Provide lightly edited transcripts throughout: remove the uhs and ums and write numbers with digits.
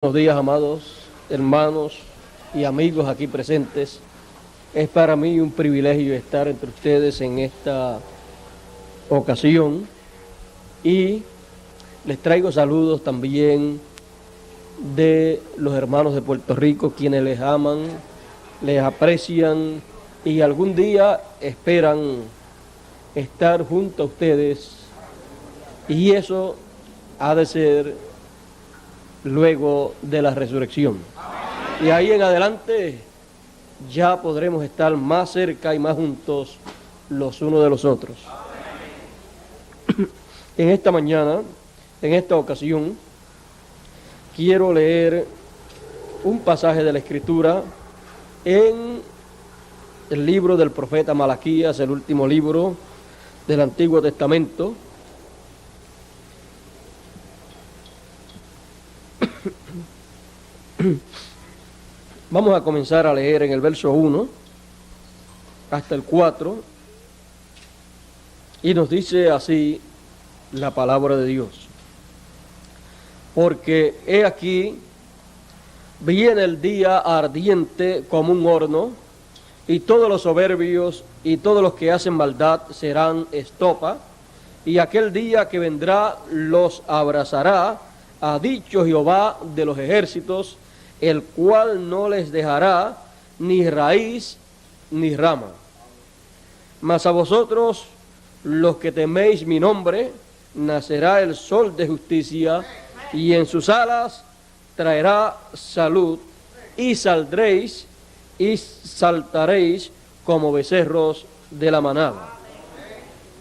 Buenos días, amados hermanos y amigos aquí presentes. Es para mí un privilegio estar entre ustedes en esta ocasión y les traigo saludos también de los hermanos de Puerto Rico, quienes les aman, les aprecian y algún día esperan estar junto a ustedes, y eso ha de ser luego de la resurrección. Y ahí en adelante ya podremos estar más cerca y más juntos los unos de los otros. En esta mañana, en esta ocasión, quiero leer un pasaje de la Escritura en el libro del profeta Malaquías, el último libro del Antiguo Testamento. Vamos a comenzar a leer en el verso 1 hasta el 4, y nos dice así la palabra de Dios: porque he aquí, viene el día ardiente como un horno, y todos los soberbios y todos los que hacen maldad serán estopa, y aquel día que vendrá los abrazará, ha dicho Jehová de los ejércitos, el cual no les dejará ni raíz ni rama. Mas a vosotros, los que teméis mi nombre, nacerá el sol de justicia, y en sus alas traerá salud, y saldréis y saltaréis como becerros de la manada.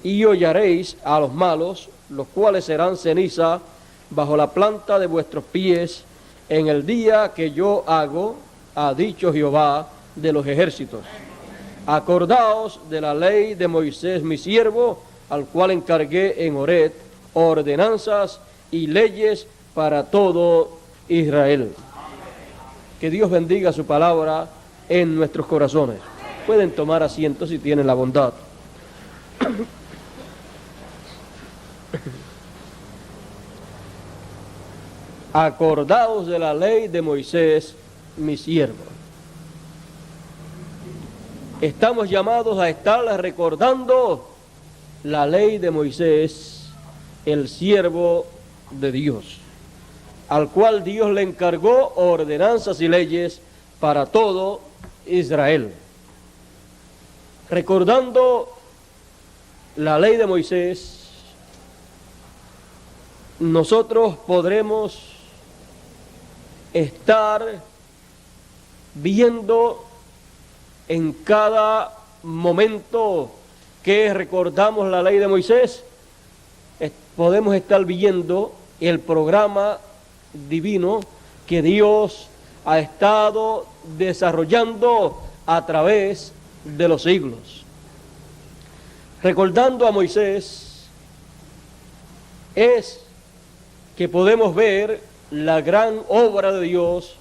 Y hollaréis a los malos, los cuales serán ceniza bajo la planta de vuestros pies, en el día que yo hago, ha dicho Jehová de los ejércitos. Acordaos de la ley de Moisés mi siervo, al cual encargué en Horeb ordenanzas y leyes para todo Israel. Que Dios bendiga su palabra en nuestros corazones. Pueden tomar asiento si tienen la bondad. Acordaos de la ley de Moisés, mi siervo. Estamos llamados a estar recordando la ley de Moisés, el siervo de Dios, al cual Dios le encargó ordenanzas y leyes para todo Israel. Recordando la ley de Moisés, nosotros podremos estar viendo en cada momento que recordamos la ley de Moisés, podemos estar viendo el programa divino que Dios ha estado desarrollando a través de los siglos. Recordando a Moisés es que podemos ver la gran obra de Dios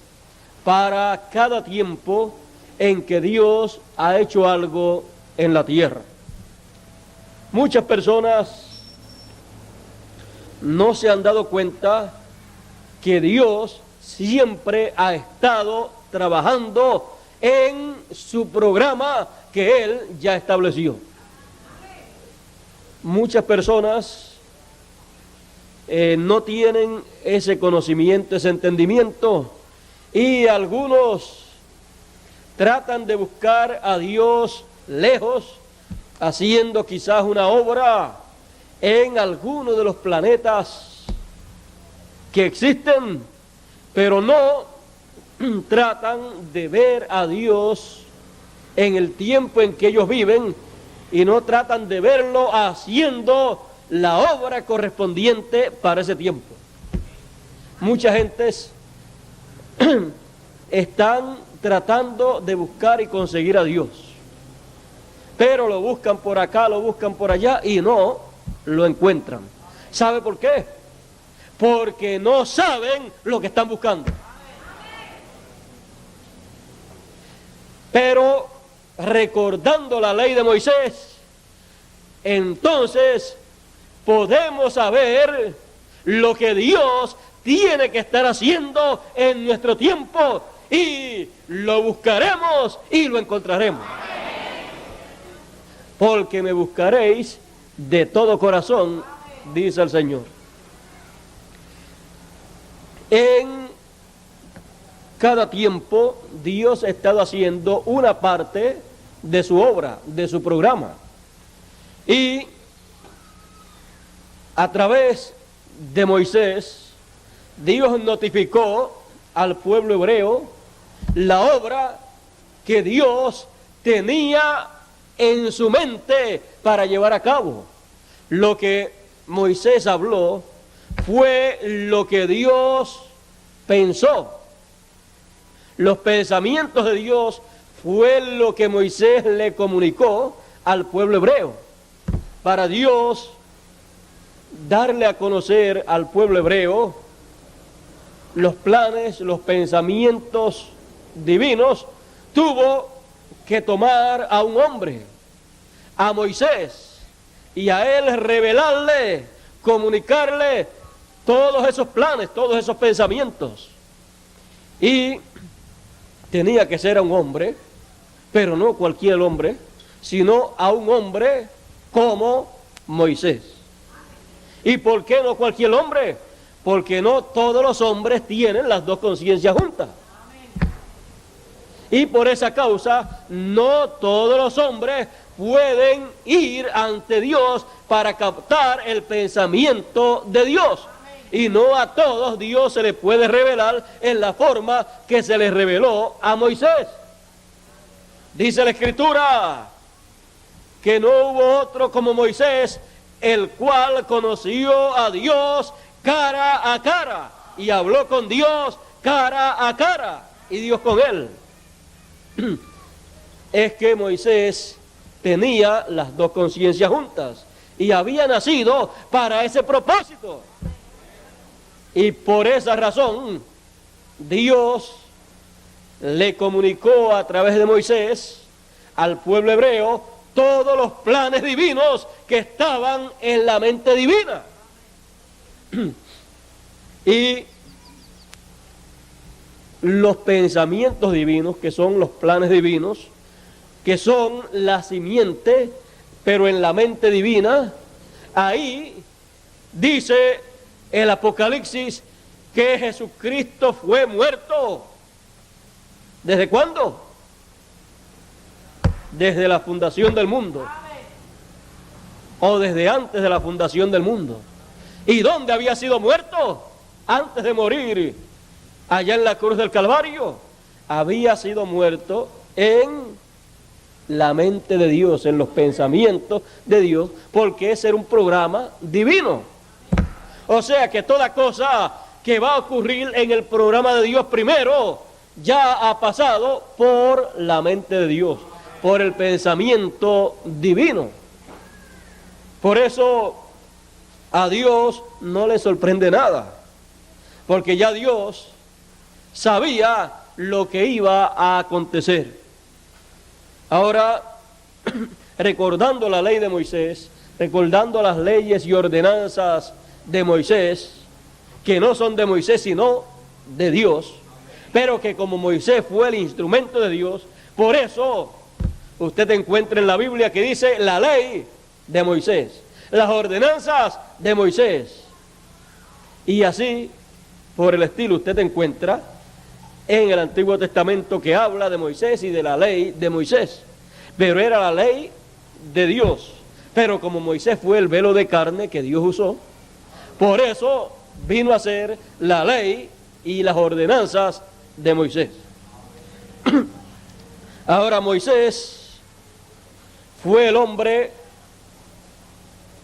para cada tiempo en que Dios ha hecho algo en la tierra. Muchas personas no se han dado cuenta que Dios siempre ha estado trabajando en su programa que Él ya estableció. Muchas personas no tienen ese conocimiento, ese entendimiento, y algunos tratan de buscar a Dios lejos, haciendo quizás una obra en alguno de los planetas que existen, pero no tratan de ver a Dios en el tiempo en que ellos viven, y no tratan de verlo haciendo la obra correspondiente para ese tiempo. Muchas gentes están tratando de buscar y conseguir a Dios, pero lo buscan por acá, lo buscan por allá y no lo encuentran. ¿Sabe por qué? Porque no saben lo que están buscando. Pero recordando la ley de Moisés, entonces podemos saber lo que Dios tiene que estar haciendo en nuestro tiempo, y lo buscaremos y lo encontraremos. Porque me buscaréis de todo corazón, dice el Señor. En cada tiempo Dios ha estado haciendo una parte de su obra, de su programa. Y a través de Moisés, Dios notificó al pueblo hebreo la obra que Dios tenía en su mente para llevar a cabo. Lo que Moisés habló fue lo que Dios pensó. Los pensamientos de Dios fue lo que Moisés le comunicó al pueblo hebreo. Para Dios darle a conocer al pueblo hebreo los planes, los pensamientos divinos, tuvo que tomar a un hombre, a Moisés, y a él revelarle, comunicarle todos esos planes, todos esos pensamientos. Y tenía que ser a un hombre, pero no cualquier hombre, sino a un hombre como Moisés. ¿Y por qué no cualquier hombre? Porque no todos los hombres tienen las dos conciencias juntas. Y por esa causa, no todos los hombres pueden ir ante Dios para captar el pensamiento de Dios. Y no a todos Dios se le puede revelar en la forma que se le reveló a Moisés. Dice la Escritura que no hubo otro como Moisés, el cual conoció a Dios cara a cara y habló con Dios cara a cara, y Dios con él. Es que Moisés tenía las dos conciencias juntas y había nacido para ese propósito. Y por esa razón, Dios le comunicó a través de Moisés al pueblo hebreo todos los planes divinos que estaban en la mente divina. Y los pensamientos divinos, que son los planes divinos, que son la simiente, pero en la mente divina, ahí dice el Apocalipsis que Jesucristo fue muerto. ¿Desde cuándo? Desde la fundación del mundo. O desde antes de la fundación del mundo. ¿Y dónde había sido muerto? Antes de morir, allá en la cruz del Calvario. Había sido muerto en la mente de Dios, en los pensamientos de Dios, porque ese era un programa divino. O sea que toda cosa que va a ocurrir en el programa de Dios primero ya ha pasado por la mente de Dios, por el pensamiento divino. Por eso a Dios no le sorprende nada, porque ya Dios sabía lo que iba a acontecer. Ahora, recordando la ley de Moisés, recordando las leyes y ordenanzas de Moisés, que no son de Moisés sino de Dios, pero que como Moisés fue el instrumento de Dios, por eso usted encuentra en la Biblia que dice la ley de Moisés, las ordenanzas de Moisés, y así por el estilo usted encuentra en el Antiguo Testamento que habla de Moisés y de la ley de Moisés, pero era la ley de Dios. Pero como Moisés fue el velo de carne que Dios usó, por eso vino a ser la ley y las ordenanzas de Moisés. Ahora Moisés fue el hombre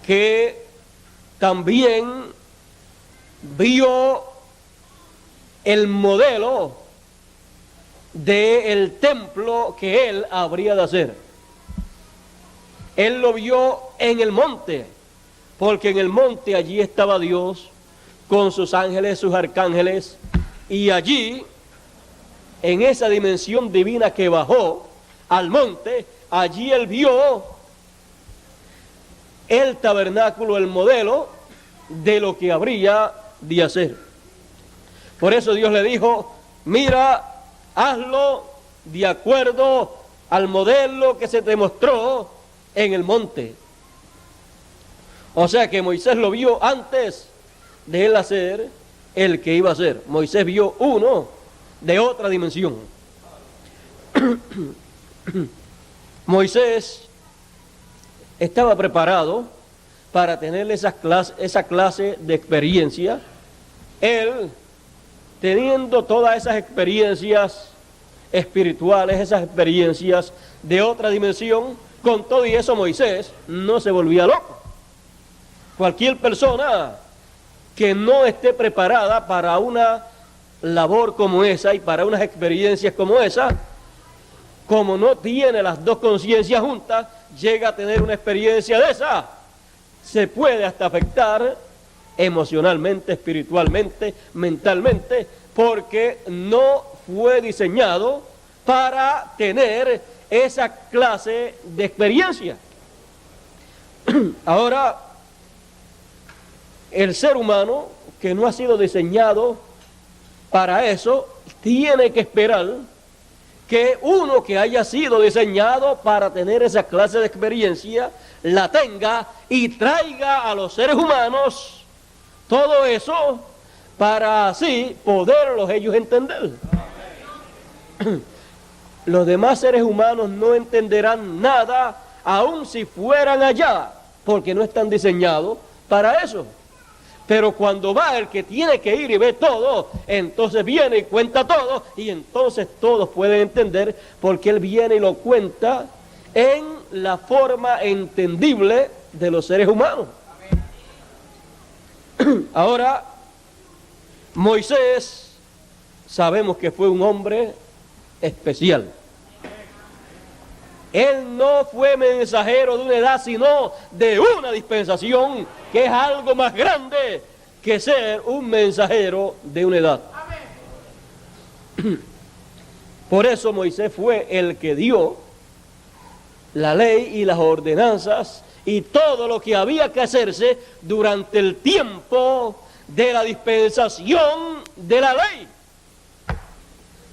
que también vio el modelo del templo que él habría de hacer. Él lo vio en el monte, porque en el monte allí estaba Dios con sus ángeles, sus arcángeles, y allí, en esa dimensión divina que bajó al monte, allí él vio el tabernáculo, el modelo de lo que habría de hacer. Por eso Dios le dijo, mira, hazlo de acuerdo al modelo que se te mostró en el monte. O sea que Moisés lo vio antes de él hacer el que iba a hacer. Moisés vio uno de otra dimensión. Moisés estaba preparado para tener esa clase de experiencia. Él, teniendo todas esas experiencias espirituales, esas experiencias de otra dimensión, con todo y eso Moisés no se volvía loco. Cualquier persona que no esté preparada para una labor como esa y para unas experiencias como esa, como no tiene las dos conciencias juntas, llega a tener una experiencia de esa, se puede hasta afectar emocionalmente, espiritualmente, mentalmente, porque no fue diseñado para tener esa clase de experiencia. Ahora, el ser humano que no ha sido diseñado para eso, tiene que esperar que uno que haya sido diseñado para tener esa clase de experiencia, la tenga y traiga a los seres humanos todo eso para así poderlos ellos entender. Los demás seres humanos no entenderán nada, aun si fueran allá, porque no están diseñados para eso. Pero cuando va el que tiene que ir y ve todo, entonces viene y cuenta todo, y entonces todos pueden entender, porque él viene y lo cuenta en la forma entendible de los seres humanos. Ahora, Moisés, sabemos que fue un hombre especial. Él no fue mensajero de una edad, sino de una dispensación, que es algo más grande que ser un mensajero de una edad. Por eso Moisés fue el que dio la ley y las ordenanzas y todo lo que había que hacerse durante el tiempo de la dispensación de la ley.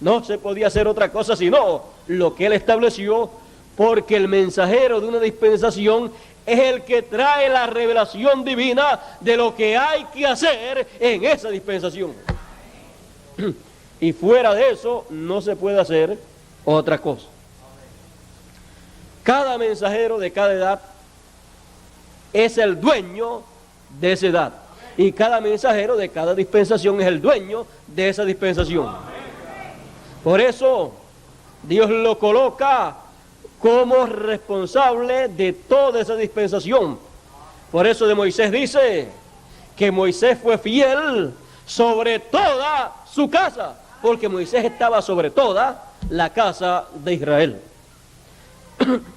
No se podía hacer otra cosa sino lo que él estableció, porque el mensajero de una dispensación es el que trae la revelación divina de lo que hay que hacer en esa dispensación. Y fuera de eso no se puede hacer otra cosa. Cada mensajero de cada edad es el dueño de esa edad. Y cada mensajero de cada dispensación es el dueño de esa dispensación. Por eso Dios lo coloca como responsable de toda esa dispensación. Por eso de Moisés dice que Moisés fue fiel sobre toda su casa, porque Moisés estaba sobre toda la casa de Israel.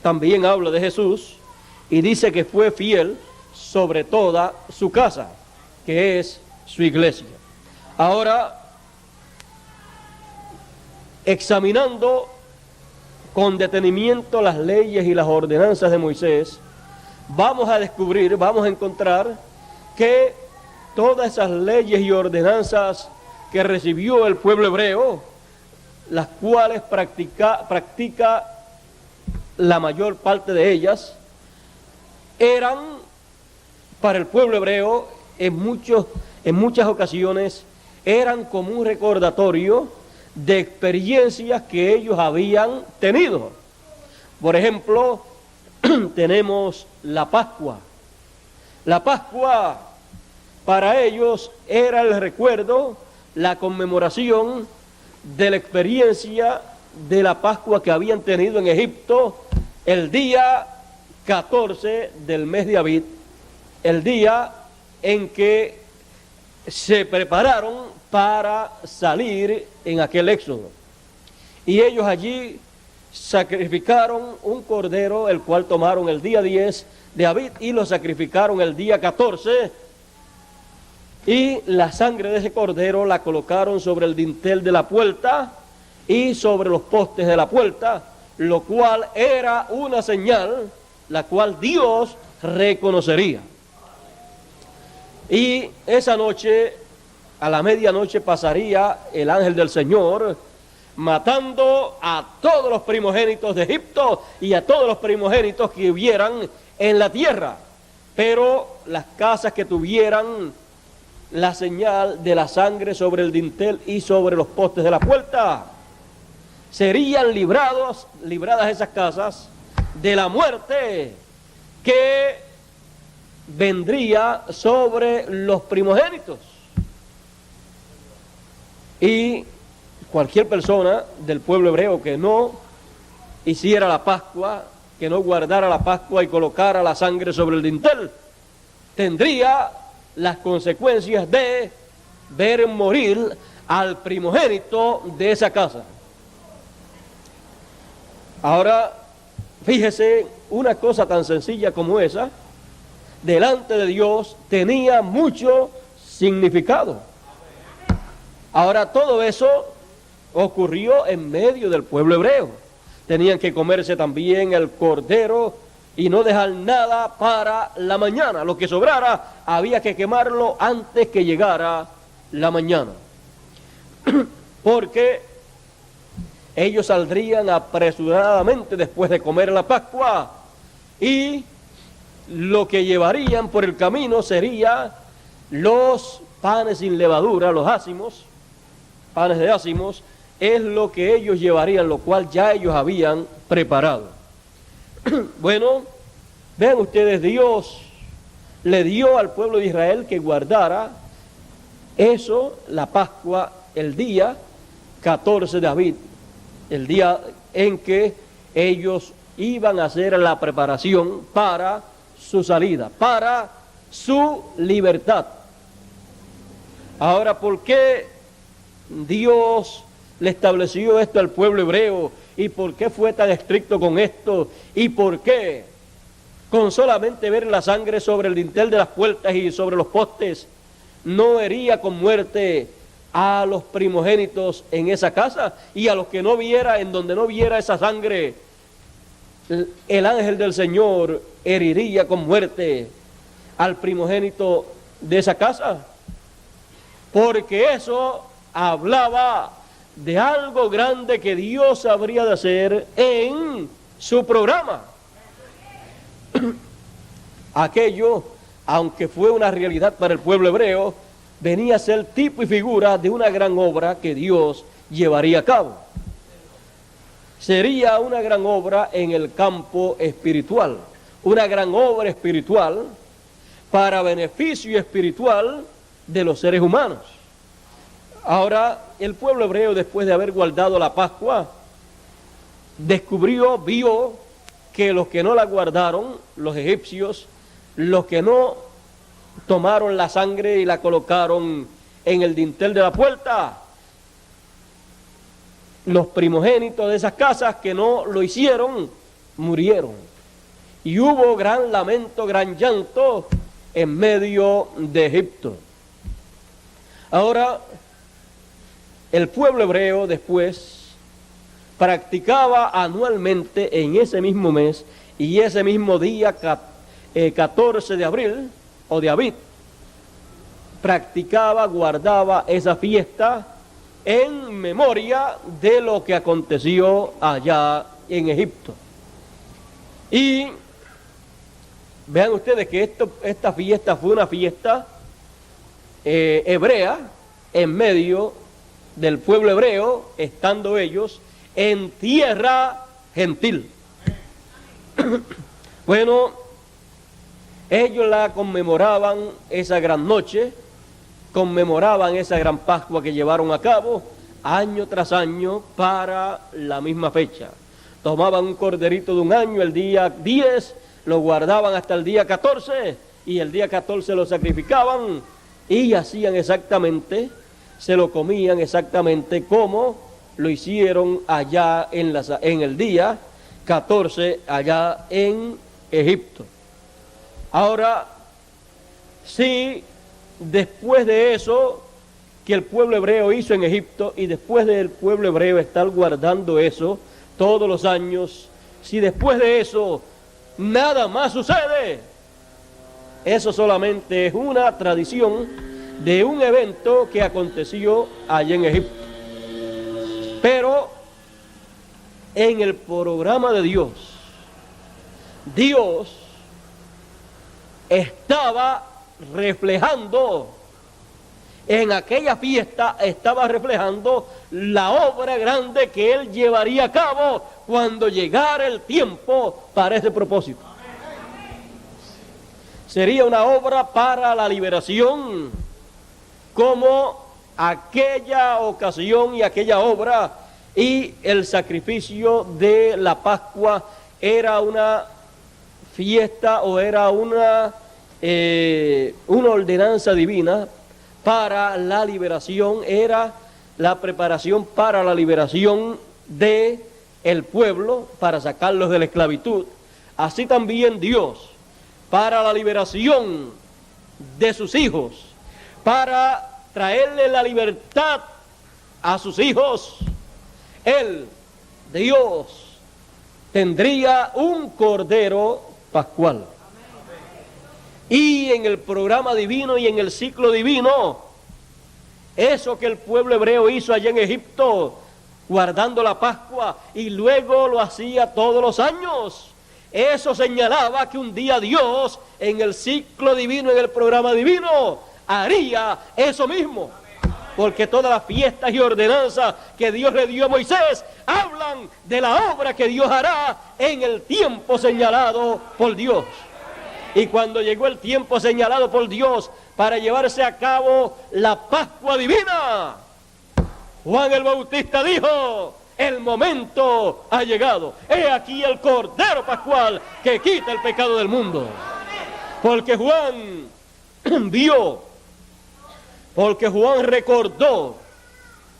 También habla de Jesús y dice que fue fiel sobre toda su casa, que es su iglesia. Ahora, examinando con detenimiento las leyes y las ordenanzas de Moisés, vamos a descubrir, vamos a encontrar que todas esas leyes y ordenanzas que recibió el pueblo hebreo, las cuales practica la mayor parte de ellas, eran para el pueblo hebreo en muchas ocasiones eran como un recordatorio de experiencias que ellos habían tenido. Por ejemplo, tenemos la Pascua. La Pascua para ellos era el recuerdo, la conmemoración de la experiencia de la Pascua que habían tenido en Egipto el día 14 del mes de Abib, el día en que se prepararon para salir en aquel éxodo. Y ellos allí sacrificaron un cordero, el cual tomaron el día 10 de Abib y lo sacrificaron el día 14, y la sangre de ese cordero la colocaron sobre el dintel de la puerta y sobre los postes de la puerta, lo cual era una señal la cual Dios reconocería. Y esa noche a la medianoche pasaría el ángel del Señor, matando a todos los primogénitos de Egipto y a todos los primogénitos que hubieran en la tierra. Pero las casas que tuvieran la señal de la sangre sobre el dintel y sobre los postes de la puerta, serían libradas esas casas de la muerte que vendría sobre los primogénitos. Y cualquier persona del pueblo hebreo que no hiciera la Pascua, que no guardara la Pascua y colocara la sangre sobre el dintel, tendría las consecuencias de ver morir al primogénito de esa casa. Ahora, fíjese, una cosa tan sencilla como esa, delante de Dios, tenía mucho significado. Ahora, todo eso ocurrió en medio del pueblo hebreo. Tenían que comerse también el cordero y no dejar nada para la mañana. Lo que sobrara había que quemarlo antes que llegara la mañana. Porque ellos saldrían apresuradamente después de comer la Pascua y lo que llevarían por el camino sería los panes sin levadura, los ácimos, panes de ácimos, es lo que ellos llevarían, lo cual ya ellos habían preparado. Bueno, vean ustedes, Dios le dio al pueblo de Israel que guardara eso, la Pascua, el día 14 de Abib, el día en que ellos iban a hacer la preparación para su salida, para su libertad. Ahora, ¿por qué Dios le estableció esto al pueblo hebreo? ¿Y por qué fue tan estricto con esto? ¿Y por qué con solamente ver la sangre sobre el dintel de las puertas y sobre los postes no hería con muerte a los primogénitos en esa casa? Y a los que no viera, en donde no viera esa sangre, el ángel del Señor heriría con muerte al primogénito de esa casa. Porque eso hablaba de algo grande que Dios habría de hacer en su programa. Aquello, aunque fue una realidad para el pueblo hebreo, venía a ser tipo y figura de una gran obra que Dios llevaría a cabo. Sería una gran obra en el campo espiritual, una gran obra espiritual para beneficio espiritual de los seres humanos. Ahora, el pueblo hebreo, después de haber guardado la Pascua, vio que los que no la guardaron, los egipcios, los que no tomaron la sangre y la colocaron en el dintel de la puerta, los primogénitos de esas casas que no lo hicieron, murieron. Y hubo gran lamento, gran llanto en medio de Egipto. Ahora, el pueblo hebreo después practicaba anualmente en ese mismo mes y ese mismo día 14 de abril o de Abib, guardaba esa fiesta en memoria de lo que aconteció allá en Egipto. Y vean ustedes que esta fiesta fue una fiesta hebrea en medio del pueblo hebreo, estando ellos en tierra gentil. Bueno, ellos la conmemoraban esa gran noche, conmemoraban esa gran Pascua que llevaron a cabo año tras año para la misma fecha. Tomaban un corderito de un año el día 10, lo guardaban hasta el día 14 y el día 14 lo sacrificaban y hacían exactamente, se lo comían exactamente como lo hicieron allá en el día 14 allá en Egipto. Ahora, si después de eso que el pueblo hebreo hizo en Egipto y después del pueblo hebreo estar guardando eso todos los años, si después de eso nada más sucede, eso solamente es una tradición de un evento que aconteció allá en Egipto. Pero en el programa de Dios, Dios estaba reflejando, en aquella fiesta estaba reflejando la obra grande que Él llevaría a cabo cuando llegara el tiempo para ese propósito. Sería una obra para la liberación, como aquella ocasión y aquella obra y el sacrificio de la Pascua era una fiesta o era una ordenanza divina para la liberación, era la preparación para la liberación de el pueblo, para sacarlos de la esclavitud. Así también Dios, para la liberación de sus hijos, para traerle la libertad a sus hijos, Él, Dios, tendría un cordero pascual. Y en el programa divino y en el ciclo divino, eso que el pueblo hebreo hizo allá en Egipto, guardando la Pascua, y luego lo hacía todos los años, eso señalaba que un día Dios, en el ciclo divino, en el programa divino, haría eso mismo. Porque todas las fiestas y ordenanzas que Dios le dio a Moisés hablan de la obra que Dios hará en el tiempo señalado por Dios. Y cuando llegó el tiempo señalado por Dios para llevarse a cabo la Pascua divina, Juan el Bautista dijo: el momento ha llegado. He aquí el Cordero Pascual que quita el pecado del mundo. Porque Juan vio, porque Juan recordó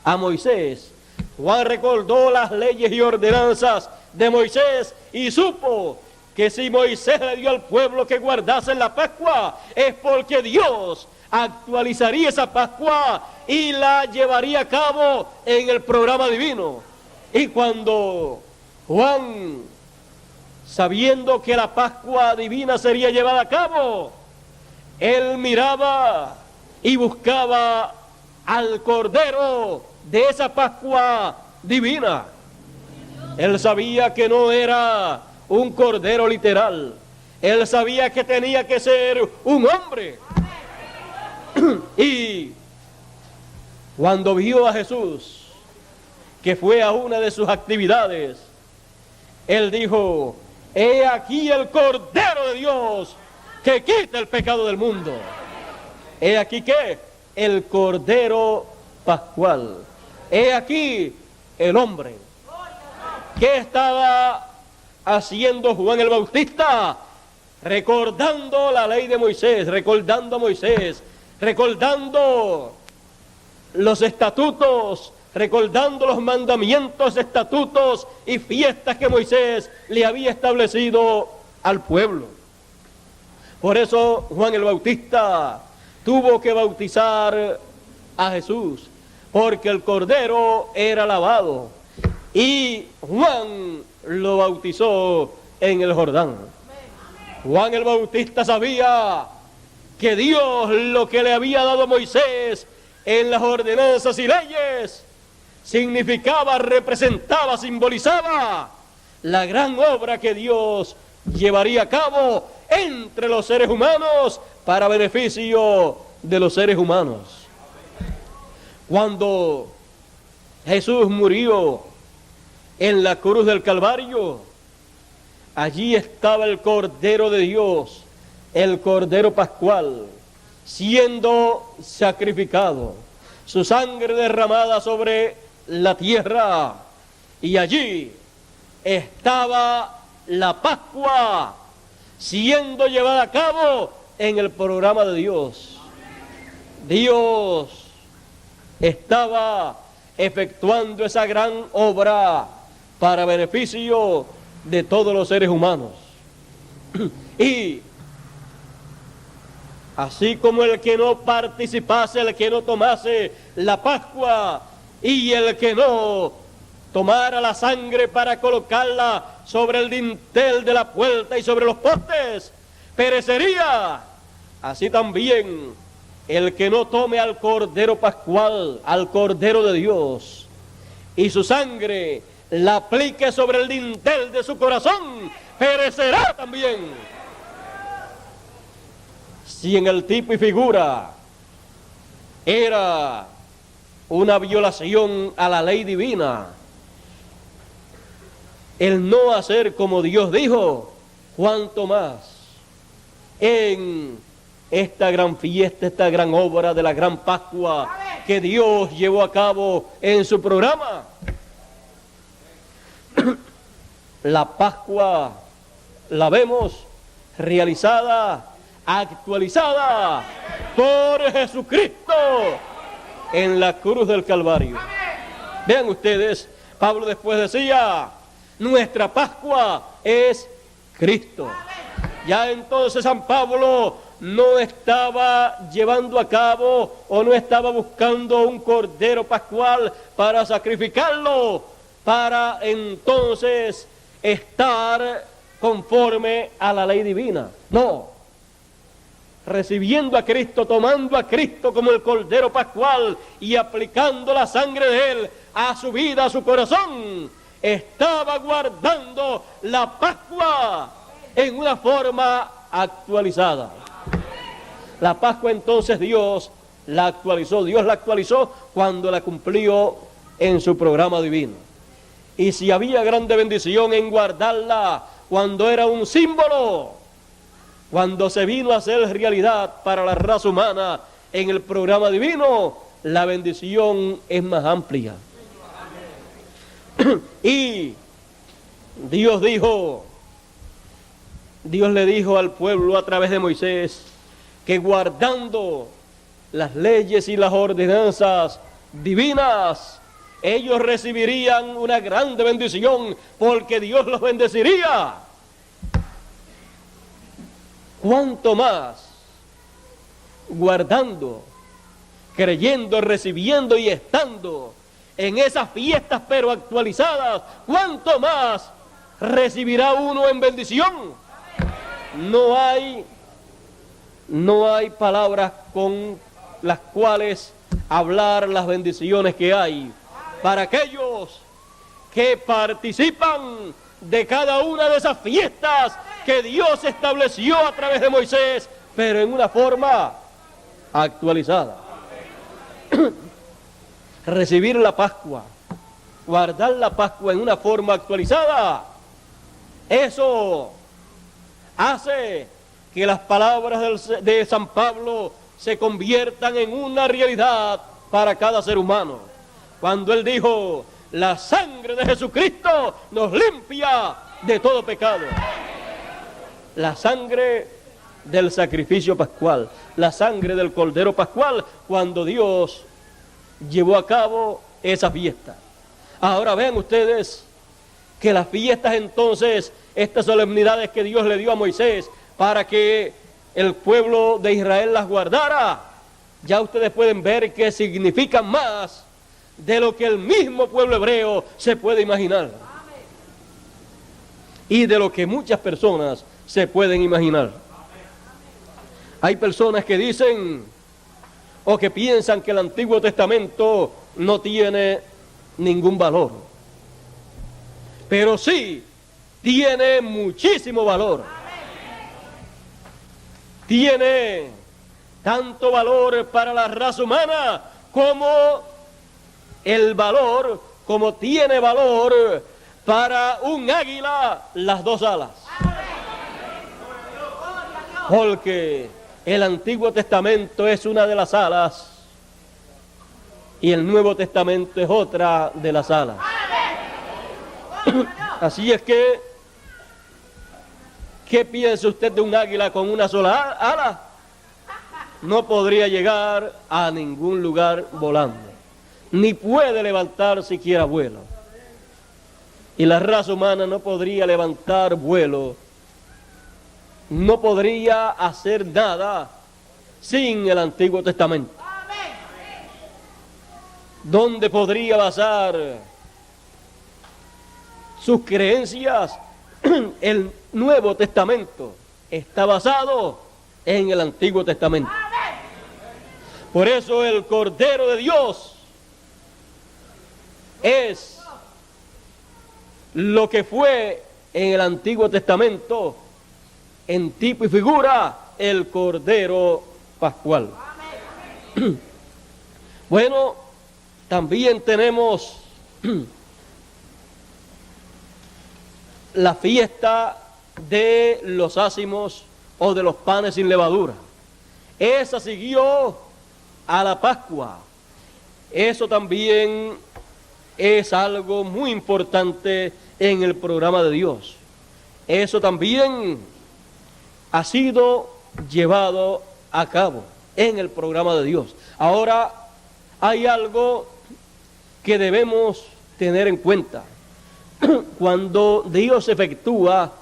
a Moisés. Juan recordó las leyes y ordenanzas de Moisés y supo que si Moisés le dio al pueblo que guardase la Pascua, es porque Dios actualizaría esa Pascua y la llevaría a cabo en el programa divino. Y cuando Juan, sabiendo que la Pascua divina sería llevada a cabo, él miraba y buscaba al Cordero de esa Pascua divina. Él sabía que no era un cordero literal. Él sabía que tenía que ser un hombre. Y cuando vio a Jesús, que fue a una de sus actividades, él dijo: he aquí el Cordero de Dios que quita el pecado del mundo. He aquí que el Cordero Pascual. He aquí el hombre. ¿Qué estaba haciendo Juan el Bautista? Recordando la ley de Moisés, recordando a Moisés, recordando los estatutos, recordando los mandamientos, estatutos y fiestas que Moisés le había establecido al pueblo. Por eso Juan el Bautista tuvo que bautizar a Jesús, porque el Cordero era lavado, y Juan lo bautizó en el Jordán. Juan el Bautista sabía que Dios lo que le había dado a Moisés en las ordenanzas y leyes significaba, representaba, simbolizaba la gran obra que Dios llevaría a cabo entre los seres humanos para beneficio de los seres humanos. Cuando Jesús murió en la cruz del Calvario, allí estaba el Cordero de Dios, el Cordero Pascual, siendo sacrificado, su sangre derramada sobre la tierra, y allí estaba la Pascua siendo llevada a cabo en el programa de Dios. Dios estaba efectuando esa gran obra para beneficio de todos los seres humanos. Y así como el que no participase, el que no tomase la Pascua, y el que no tomara la sangre para colocarla sobre el dintel de la puerta y sobre los postes, perecería. Así también el que no tome al Cordero Pascual, al Cordero de Dios, y su sangre la aplique sobre el dintel de su corazón, perecerá también. Si en el tipo y figura era una violación a la ley divina, el no hacer como Dios dijo, cuanto más en esta gran fiesta, esta gran obra de la gran Pascua que Dios llevó a cabo en su programa. La Pascua la vemos realizada, actualizada por Jesucristo en la cruz del Calvario. Vean ustedes, Pablo después decía, nuestra Pascua es Cristo. Ya entonces San Pablo no estaba llevando a cabo o no estaba buscando un cordero pascual para sacrificarlo, para entonces estar conforme a la ley divina. No, recibiendo a Cristo, tomando a Cristo como el cordero pascual y aplicando la sangre de Él a su vida, a su corazón, estaba guardando la Pascua en una forma actualizada. La Pascua entonces Dios la actualizó cuando la cumplió en su programa divino. Y si había grande bendición en guardarla cuando era un símbolo, cuando se vino a hacer realidad para la raza humana en el programa divino, la bendición es más amplia. Y Dios le dijo al pueblo a través de Moisés que guardando las leyes y las ordenanzas divinas, ellos recibirían una grande bendición porque Dios los bendeciría. ¿Cuánto más guardando, creyendo, recibiendo y estando en esas fiestas pero actualizadas, cuánto más recibirá uno en bendición? No hay palabras con las cuales hablar las bendiciones que hay para aquellos que participan de cada una de esas fiestas que Dios estableció a través de Moisés, pero en una forma actualizada. Recibir la Pascua, guardar la Pascua en una forma actualizada, eso hace que las palabras de San Pablo se conviertan en una realidad para cada ser humano. Cuando él dijo, la sangre de Jesucristo nos limpia de todo pecado. La sangre del sacrificio pascual, la sangre del Cordero Pascual, cuando Dios llevó a cabo esa fiesta. Ahora vean ustedes que las fiestas entonces, estas solemnidades que Dios le dio a Moisés para que el pueblo de Israel las guardara, ya ustedes pueden ver que significan más de lo que el mismo pueblo hebreo se puede imaginar. Y de lo que muchas personas se pueden imaginar. Hay personas que dicen o que piensan que el Antiguo Testamento no tiene ningún valor. Pero sí, tiene muchísimo valor. Tiene tanto valor para la raza humana como tiene valor para un águila las dos alas. Porque el Antiguo Testamento es una de las alas y el Nuevo Testamento es otra de las alas. Así es que, ¿qué piensa usted de un águila con una sola ala? No podría llegar a ningún lugar volando, ni puede levantar siquiera vuelo. Y la raza humana no podría levantar vuelo, no podría hacer nada sin el Antiguo Testamento. ¿Dónde podría basar sus creencias? El Nuevo Testamento está basado en el Antiguo Testamento. Por eso el Cordero de Dios es lo que fue en el Antiguo Testamento, en tipo y figura, el Cordero Pascual. Bueno, también tenemos la fiesta de los ácimos o de los panes sin levadura. Esa siguió a la Pascua. Eso también es algo muy importante en el programa de Dios. Eso también ha sido llevado a cabo en el programa de Dios. Ahora, hay algo que debemos tener en cuenta. Cuando Dios efectúa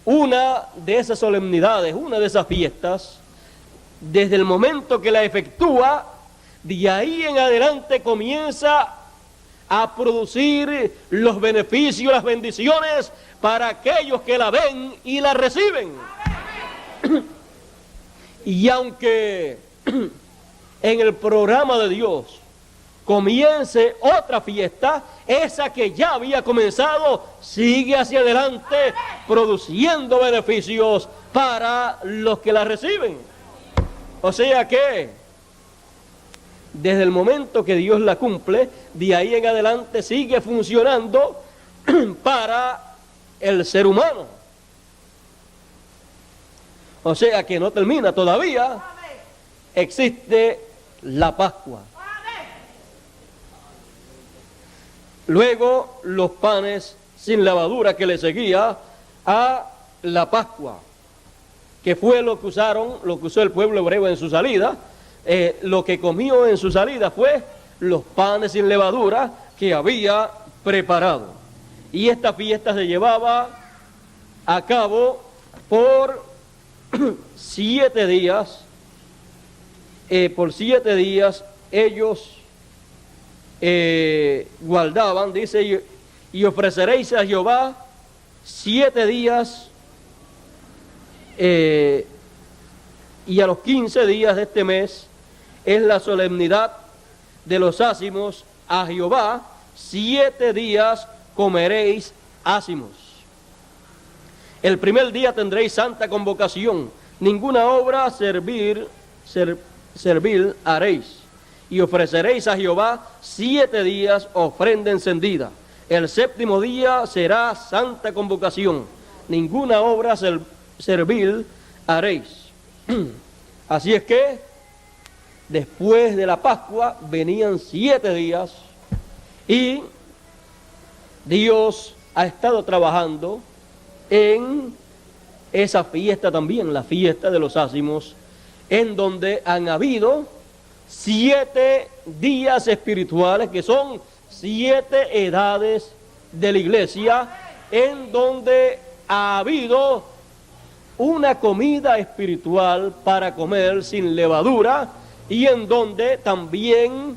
una de esas solemnidades, una de esas fiestas, desde el momento que la efectúa, de ahí en adelante comienza a producir los beneficios, las bendiciones para aquellos que la ven y la reciben. Y aunque en el programa de Dios comience otra fiesta, esa que ya había comenzado sigue hacia adelante produciendo beneficios para los que la reciben. O sea que desde el momento que Dios la cumple, de ahí en adelante sigue funcionando para el ser humano. O sea que no termina todavía, existe la Pascua. Luego los panes sin levadura que le seguía a la Pascua, que fue lo que usó el pueblo hebreo en su salida. Lo que comió en su salida fue los panes sin levadura que había preparado. Y esta fiesta se llevaba a cabo por 7 días. Por 7 días ellos guardaban, dice, y ofreceréis a Jehová 7 días, y a los 15 días de este mes es la solemnidad de los ácimos a Jehová. 7 días comeréis ácimos. El primer día tendréis santa convocación, ninguna obra servil haréis, y ofreceréis a Jehová 7 días ofrenda encendida. El 7º día será santa convocación, ninguna obra servil haréis. Así es que después de la Pascua venían 7 días y Dios ha estado trabajando en esa fiesta también, la fiesta de los ácimos, en donde han habido 7 días espirituales, que son 7 edades de la iglesia, en donde ha habido una comida espiritual para comer sin levadura, y en donde también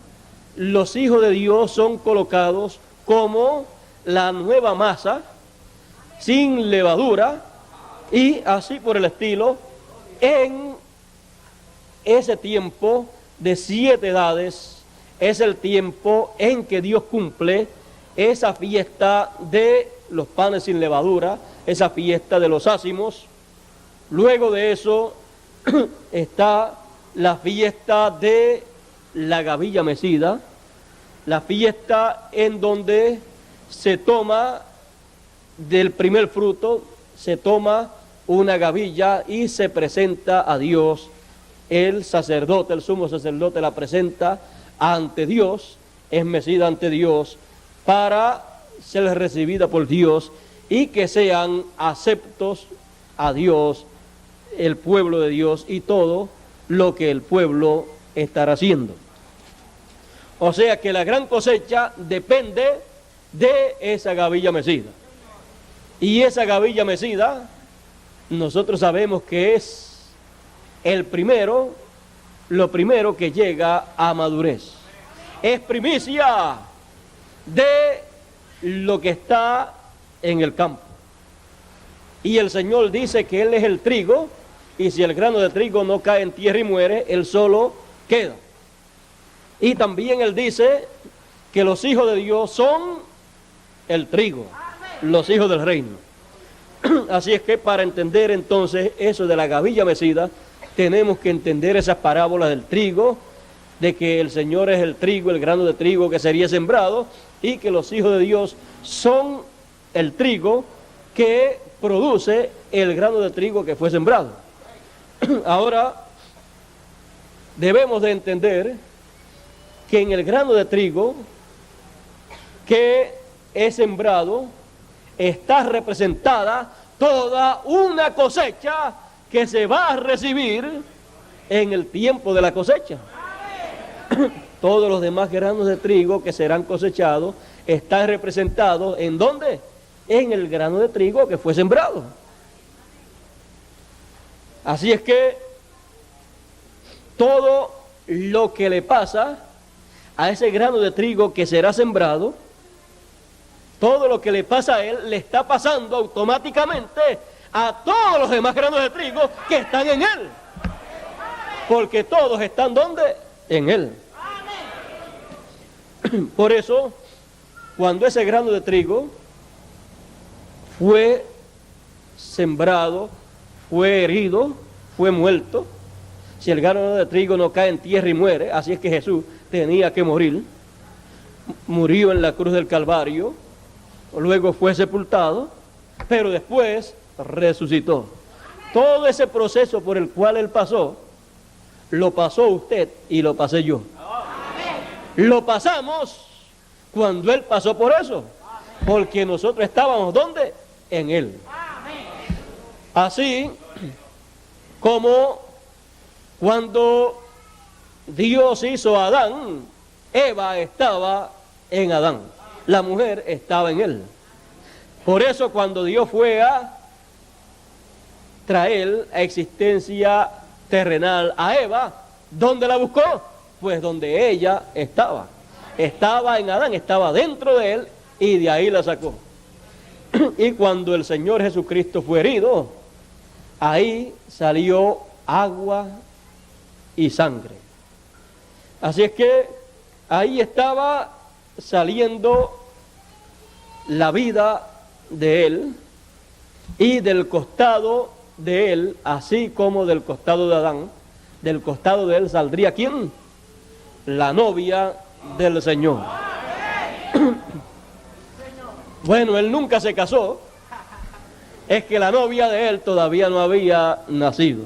los hijos de Dios son colocados como la nueva masa sin levadura, y así por el estilo. En ese tiempo de 7 edades es el tiempo en que Dios cumple esa fiesta de los panes sin levadura, esa fiesta de los ácimos. Luego de eso está la fiesta de la gavilla mecida, la fiesta en donde se toma del primer fruto, se toma una gavilla y se presenta a Dios. El sacerdote, el sumo sacerdote, la presenta ante Dios, es mecida ante Dios para ser recibida por Dios y que sean aceptos a Dios, el pueblo de Dios y todo lo que el pueblo estará haciendo. O sea que la gran cosecha depende de esa gavilla mecida. Y esa gavilla mecida, nosotros sabemos que es lo primero que llega a madurez. Es primicia de lo que está en el campo. Y el Señor dice que Él es el trigo, y si el grano de trigo no cae en tierra y muere, él solo queda. Y también él dice que los hijos de Dios son el trigo, los hijos del reino. Así es que para entender entonces eso de la gavilla mecida, tenemos que entender esas parábolas del trigo, de que el Señor es el trigo, el grano de trigo que sería sembrado, y que los hijos de Dios son el trigo que produce el grano de trigo que fue sembrado. Ahora, debemos de entender que en el grano de trigo que es sembrado está representada toda una cosecha que se va a recibir en el tiempo de la cosecha. Todos los demás granos de trigo que serán cosechados están representados ¿en dónde? En el grano de trigo que fue sembrado. Así es que todo lo que le pasa a ese grano de trigo que será sembrado, todo lo que le pasa a él le está pasando automáticamente a todos los demás granos de trigo que están en él. Porque todos están ¿dónde? En él. Por eso, cuando ese grano de trigo fue sembrado, fue herido, fue muerto, si el grano de trigo no cae en tierra y muere, así es que Jesús tenía que morir, murió en la cruz del Calvario, luego fue sepultado, pero después resucitó. Todo ese proceso por el cual él pasó, lo pasó usted y lo pasé yo. Lo pasamos cuando él pasó por eso, porque nosotros estábamos ¿dónde? En él. Así como cuando Dios hizo a Adán, Eva estaba en Adán, la mujer estaba en él. Por eso cuando Dios fue a traer a existencia terrenal a Eva, ¿dónde la buscó? Pues donde ella estaba. Estaba en Adán, estaba dentro de él y de ahí la sacó. Y cuando el Señor Jesucristo fue herido, ahí salió agua y sangre. Así es que ahí estaba saliendo la vida de él, y del costado de él, así como del costado de Adán, del costado de él saldría ¿quién? La novia del Señor. Bueno, él nunca se casó, es que la novia de él todavía no había nacido.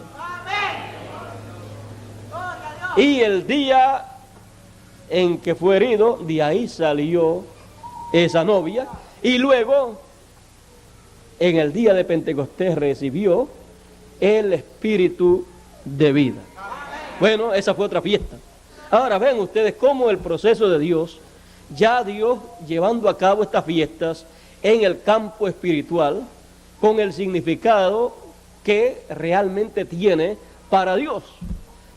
Y el día en que fue herido, de ahí salió esa novia, y luego en el día de Pentecostés recibió el espíritu de vida. Bueno, esa fue otra fiesta. Ahora ven ustedes cómo el proceso de Dios, ya Dios llevando a cabo estas fiestas en el campo espiritual, con el significado que realmente tiene para Dios.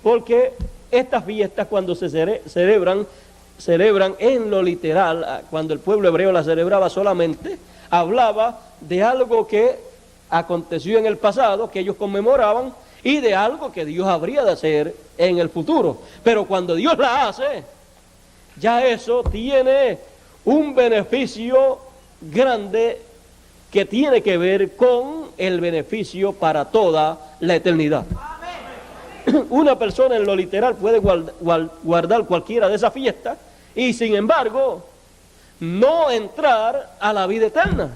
Porque estas fiestas cuando se celebran en lo literal, cuando el pueblo hebreo las celebraba solamente, hablaba de algo que aconteció en el pasado, que ellos conmemoraban, y de algo que Dios habría de hacer en el futuro. Pero cuando Dios la hace, ya eso tiene un beneficio grande que tiene que ver con el beneficio para toda la eternidad. Una persona en lo literal puede guardar cualquiera de esas fiestas y sin embargo no entrar a la vida eterna.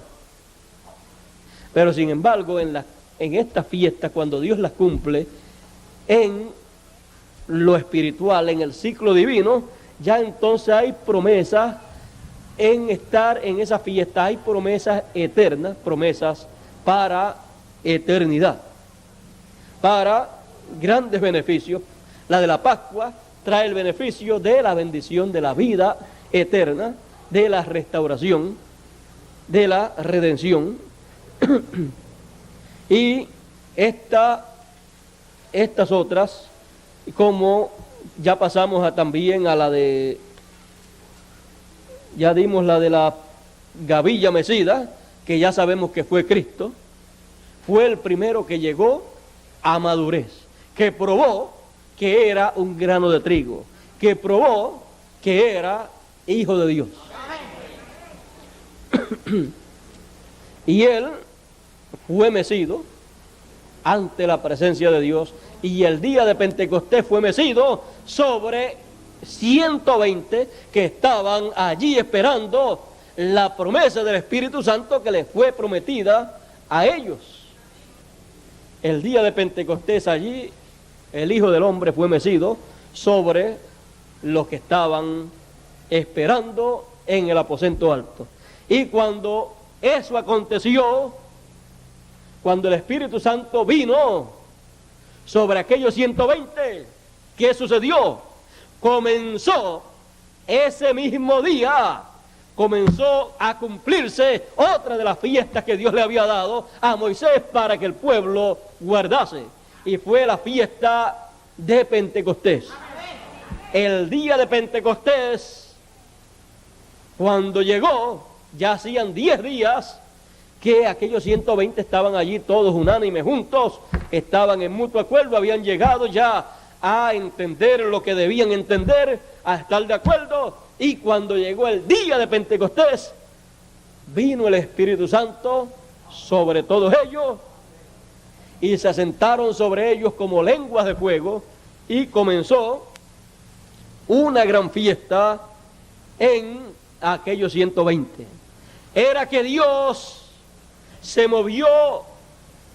Pero sin embargo en estas fiestas, cuando Dios las cumple en lo espiritual, en el ciclo divino, ya entonces hay promesas en estar en esa fiesta, hay promesas eternas, promesas para eternidad, para grandes beneficios. La de la Pascua trae el beneficio de la bendición de la vida eterna, de la restauración, de la redención. Y estas otras, como ya pasamos también a la de, ya dimos la de la gavilla mecida, que ya sabemos que fue Cristo, fue el primero que llegó a madurez, que probó que era un grano de trigo, que probó que era hijo de Dios. Y él fue mecido ante la presencia de Dios, y el día de Pentecostés fue mecido sobre 120 que estaban allí esperando la promesa del Espíritu Santo que les fue prometida a ellos. El día de Pentecostés allí el Hijo del Hombre fue mecido sobre los que estaban esperando en el aposento alto. Y cuando eso aconteció, cuando el Espíritu Santo vino sobre aquellos 120, ¿qué sucedió? Comenzó ese mismo día, comenzó a cumplirse otra de las fiestas que Dios le había dado a Moisés para que el pueblo guardase, y fue la fiesta de Pentecostés. El día de Pentecostés, cuando llegó, ya hacían 10 días que aquellos 120 estaban allí todos unánimes juntos, estaban en mutuo acuerdo, habían llegado ya a entender lo que debían entender, a estar de acuerdo, y cuando llegó el día de Pentecostés, vino el Espíritu Santo sobre todos ellos, y se asentaron sobre ellos como lenguas de fuego, y comenzó una gran fiesta en aquellos 120. Era que Dios se movió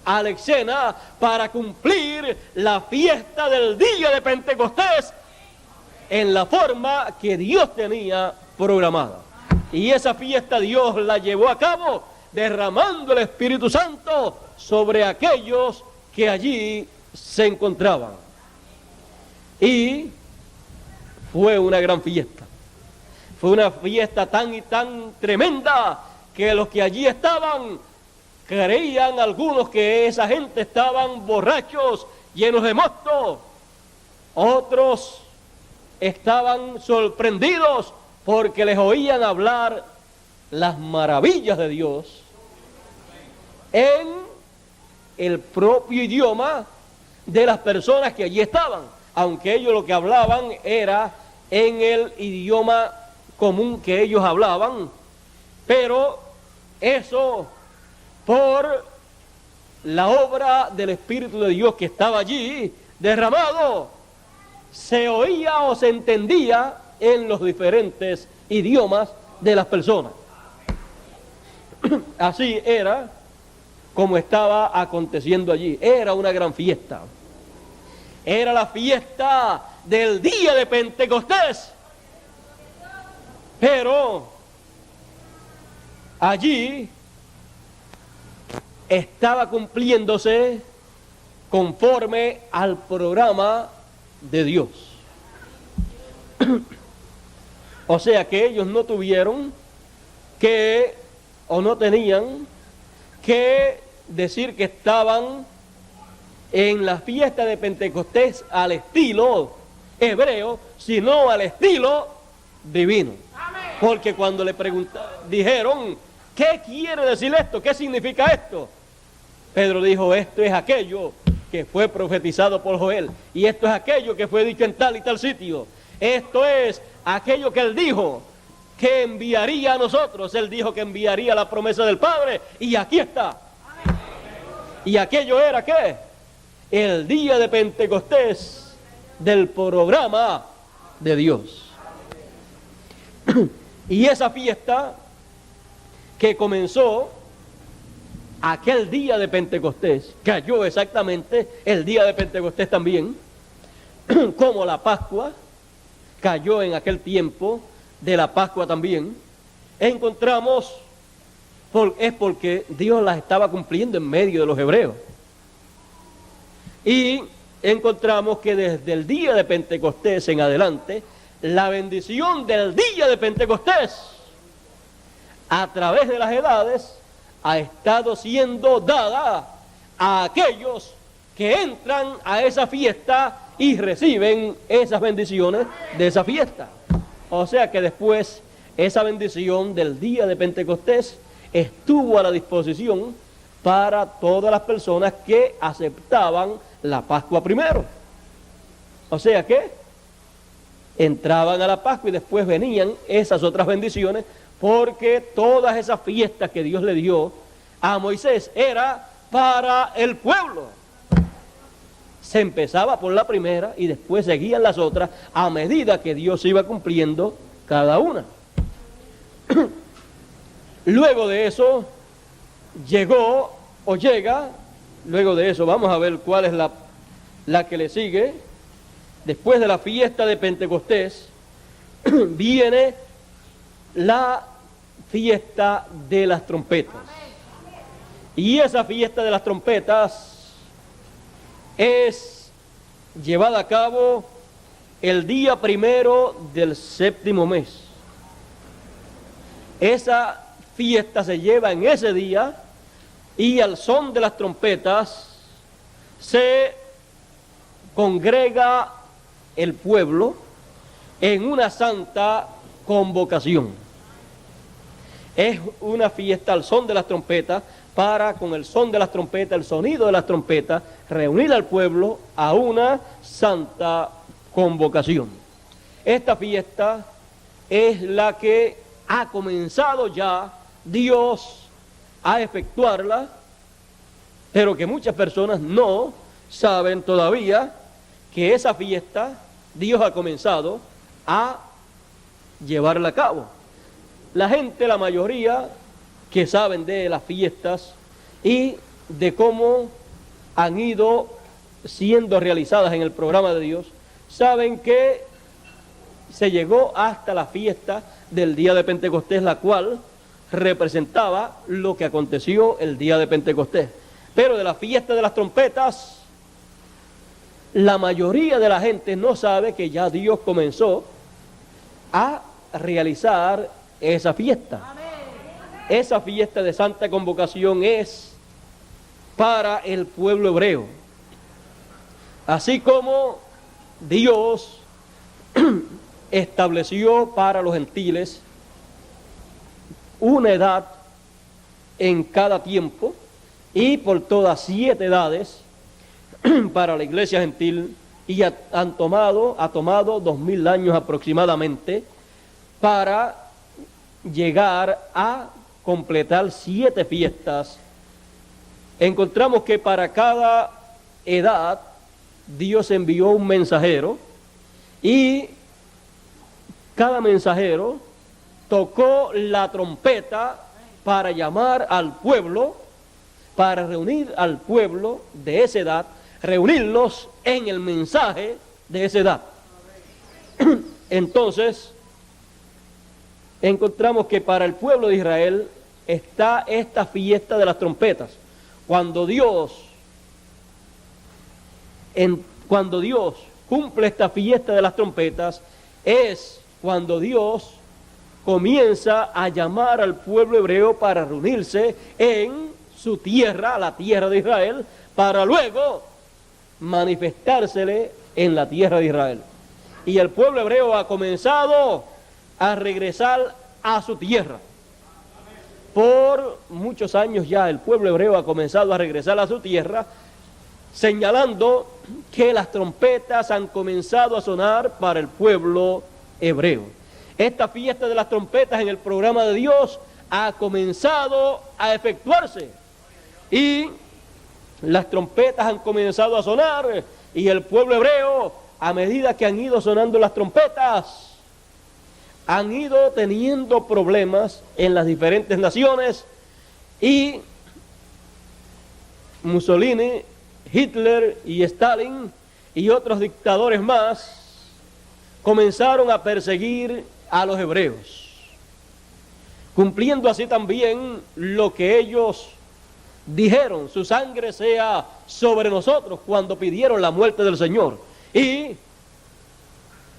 a la escena para cumplir la fiesta del día de Pentecostés en la forma que Dios tenía programada. Y esa fiesta Dios la llevó a cabo derramando el Espíritu Santo sobre aquellos que allí se encontraban. Y fue una gran fiesta. Fue una fiesta tan y tan tremenda que los que allí estaban creían algunos que esa gente estaban borrachos, llenos de mosto. Otros estaban sorprendidos porque les oían hablar las maravillas de Dios en el propio idioma de las personas que allí estaban, aunque ellos lo que hablaban era en el idioma común que ellos hablaban, pero eso por la obra del Espíritu de Dios que estaba allí derramado, se oía o se entendía en los diferentes idiomas de las personas. Así era como estaba aconteciendo allí. Era una gran fiesta. Era la fiesta del día de Pentecostés. Pero allí estaba cumpliéndose conforme al programa de Dios. O sea que ellos no tuvieron que, o no tenían que decir que estaban en la fiesta de Pentecostés al estilo hebreo, sino al estilo divino. Porque cuando le preguntaron, dijeron, ¿qué quiere decir esto? ¿Qué significa esto? Pedro dijo, esto es aquello que fue profetizado por Joel, y esto es aquello que fue dicho en tal y tal sitio. Esto es aquello que él dijo que enviaría a nosotros. Él dijo que enviaría la promesa del Padre, y aquí está. Y aquello era ¿qué? El día de Pentecostés del programa de Dios. Y esa fiesta que comenzó aquel día de Pentecostés, cayó exactamente el día de Pentecostés también, como la Pascua cayó en aquel tiempo de la Pascua también. Encontramos, es porque Dios las estaba cumpliendo en medio de los hebreos. Y encontramos que desde el día de Pentecostés en adelante, la bendición del día de Pentecostés, a través de las edades, ha estado siendo dada a aquellos que entran a esa fiesta y reciben esas bendiciones de esa fiesta. O sea que después esa bendición del día de Pentecostés estuvo a la disposición para todas las personas que aceptaban la Pascua primero. O sea que entraban a la Pascua y después venían esas otras bendiciones, porque todas esas fiestas que Dios le dio a Moisés era para el pueblo. Se empezaba por la primera y después seguían las otras a medida que Dios iba cumpliendo cada una. Luego de eso llegó o llega, luego de eso vamos a ver cuál es la que le sigue. Después de la fiesta de Pentecostés viene la fiesta de las trompetas. Y esa fiesta de las trompetas es llevada a cabo el día 1 del 7º mes. Esa fiesta se lleva en ese día y al son de las trompetas se congrega el pueblo en una santa convocación. Es una fiesta al son de las trompetas para, con el son de las trompetas, el sonido de las trompetas, reunir al pueblo a una santa convocación. Esta fiesta es la que ha comenzado ya Dios a efectuarla, pero que muchas personas no saben todavía que esa fiesta Dios ha comenzado a llevarla a cabo. La gente, la mayoría que saben de las fiestas y de cómo han ido siendo realizadas en el programa de Dios, saben que se llegó hasta la fiesta del día de Pentecostés, la cual representaba lo que aconteció el día de Pentecostés. Pero de la fiesta de las trompetas, la mayoría de la gente no sabe que ya Dios comenzó a realizar esa fiesta. Esa fiesta de santa convocación es para el pueblo hebreo. Así como Dios estableció para los gentiles una edad en cada tiempo, y por todas 7 edades para la iglesia gentil, y ha tomado 2000 años aproximadamente para llegar a completar 7 fiestas. Encontramos que para cada edad Dios envió un mensajero, y cada mensajero tocó la trompeta para llamar al pueblo, para reunir al pueblo de esa edad, reunirlos en el mensaje de esa edad. Entonces, encontramos que para el pueblo de Israel está esta fiesta de las trompetas. Cuando Dios cumple esta fiesta de las trompetas, es cuando Dios comienza a llamar al pueblo hebreo para reunirse en su tierra, la tierra de Israel, para luego manifestársele en la tierra de Israel. Y el pueblo hebreo ha comenzado a regresar a su tierra. Por muchos años ya el pueblo hebreo ha comenzado a regresar a su tierra, señalando que las trompetas han comenzado a sonar para el pueblo hebreo. Esta fiesta de las trompetas en el programa de Dios ha comenzado a efectuarse, y las trompetas han comenzado a sonar, y el pueblo hebreo, a medida que han ido sonando las trompetas, han ido teniendo problemas en las diferentes naciones, y Mussolini, Hitler y Stalin y otros dictadores más comenzaron a perseguir a los hebreos, cumpliendo así también lo que ellos dijeron: su sangre sea sobre nosotros, cuando pidieron la muerte del Señor. Y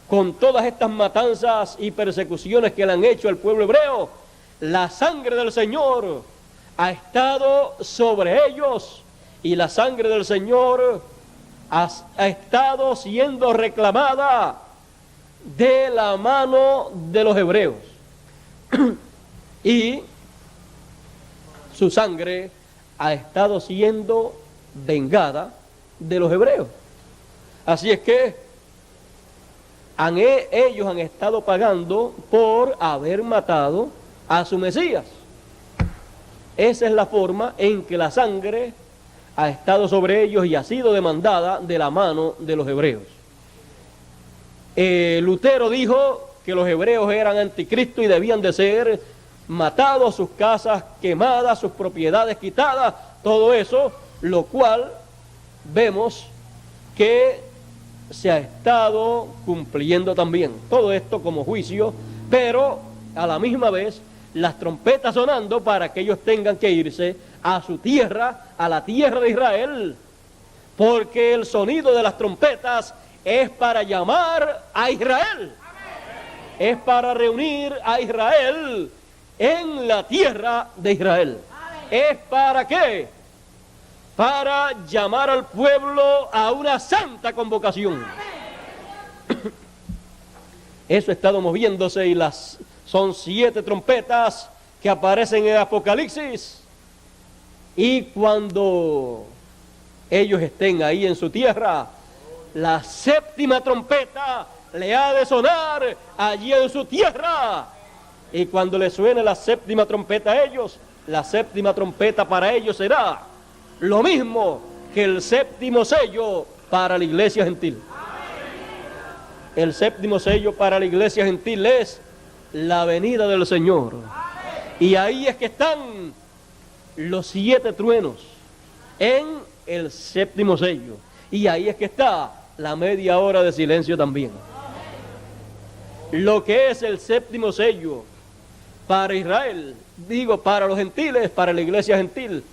con todas estas matanzas y persecuciones que le han hecho al pueblo hebreo, la sangre del Señor ha estado sobre ellos, y la sangre del Señor ha estado siendo reclamada de la mano de los hebreos. Y su sangre ha estado siendo vengada de los hebreos. Así es que ellos han estado pagando por haber matado a su Mesías. Esa es la forma en que la sangre ha estado sobre ellos y ha sido demandada de la mano de los hebreos. Lutero dijo que los hebreos eran anticristo y debían de ser matados, sus casas quemadas, sus propiedades quitadas, todo eso, lo cual vemos que se ha estado cumpliendo también. Todo esto como juicio, pero a la misma vez las trompetas sonando para que ellos tengan que irse a su tierra, a la tierra de Israel, porque el sonido de las trompetas es para llamar a Israel, es para reunir a Israel en la tierra de Israel. ¿Es para qué? Para llamar al pueblo a una santa convocación. Eso ha estado moviéndose y son 7 trompetas que aparecen en Apocalipsis. Y cuando ellos estén ahí en su tierra, la 7ª trompeta le ha de sonar allí en su tierra. Y cuando le suene la 7ª trompeta a ellos, la 7ª trompeta para ellos será lo mismo que el 7º sello para la iglesia gentil. El 7º sello para la iglesia gentil es la venida del Señor. Y ahí es que están los 7 truenos en el 7º sello. Y ahí es que está la media hora de silencio también. Lo que es el 7º sello para Israel, digo para los gentiles, para la iglesia gentil,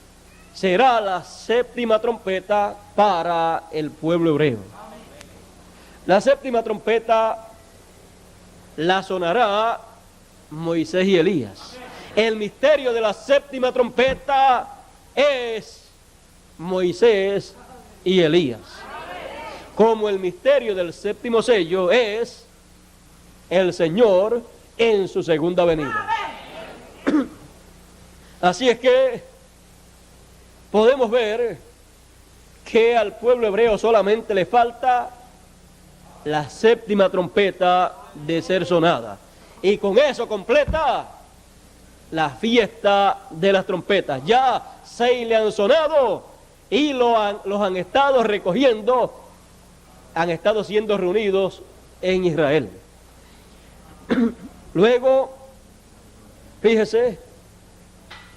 será la 7ª trompeta para el pueblo hebreo. La 7ª trompeta la sonará Moisés y Elías. El misterio de la 7ª trompeta es Moisés y Elías. Como el misterio del 7º sello es el Señor en su segunda venida. Así es que podemos ver que al pueblo hebreo solamente le falta la 7ª trompeta de ser sonada. Y con eso completa la fiesta de las trompetas. Ya 6 le han sonado y los han estado recogiendo, han estado siendo reunidos en Israel. Luego, fíjese,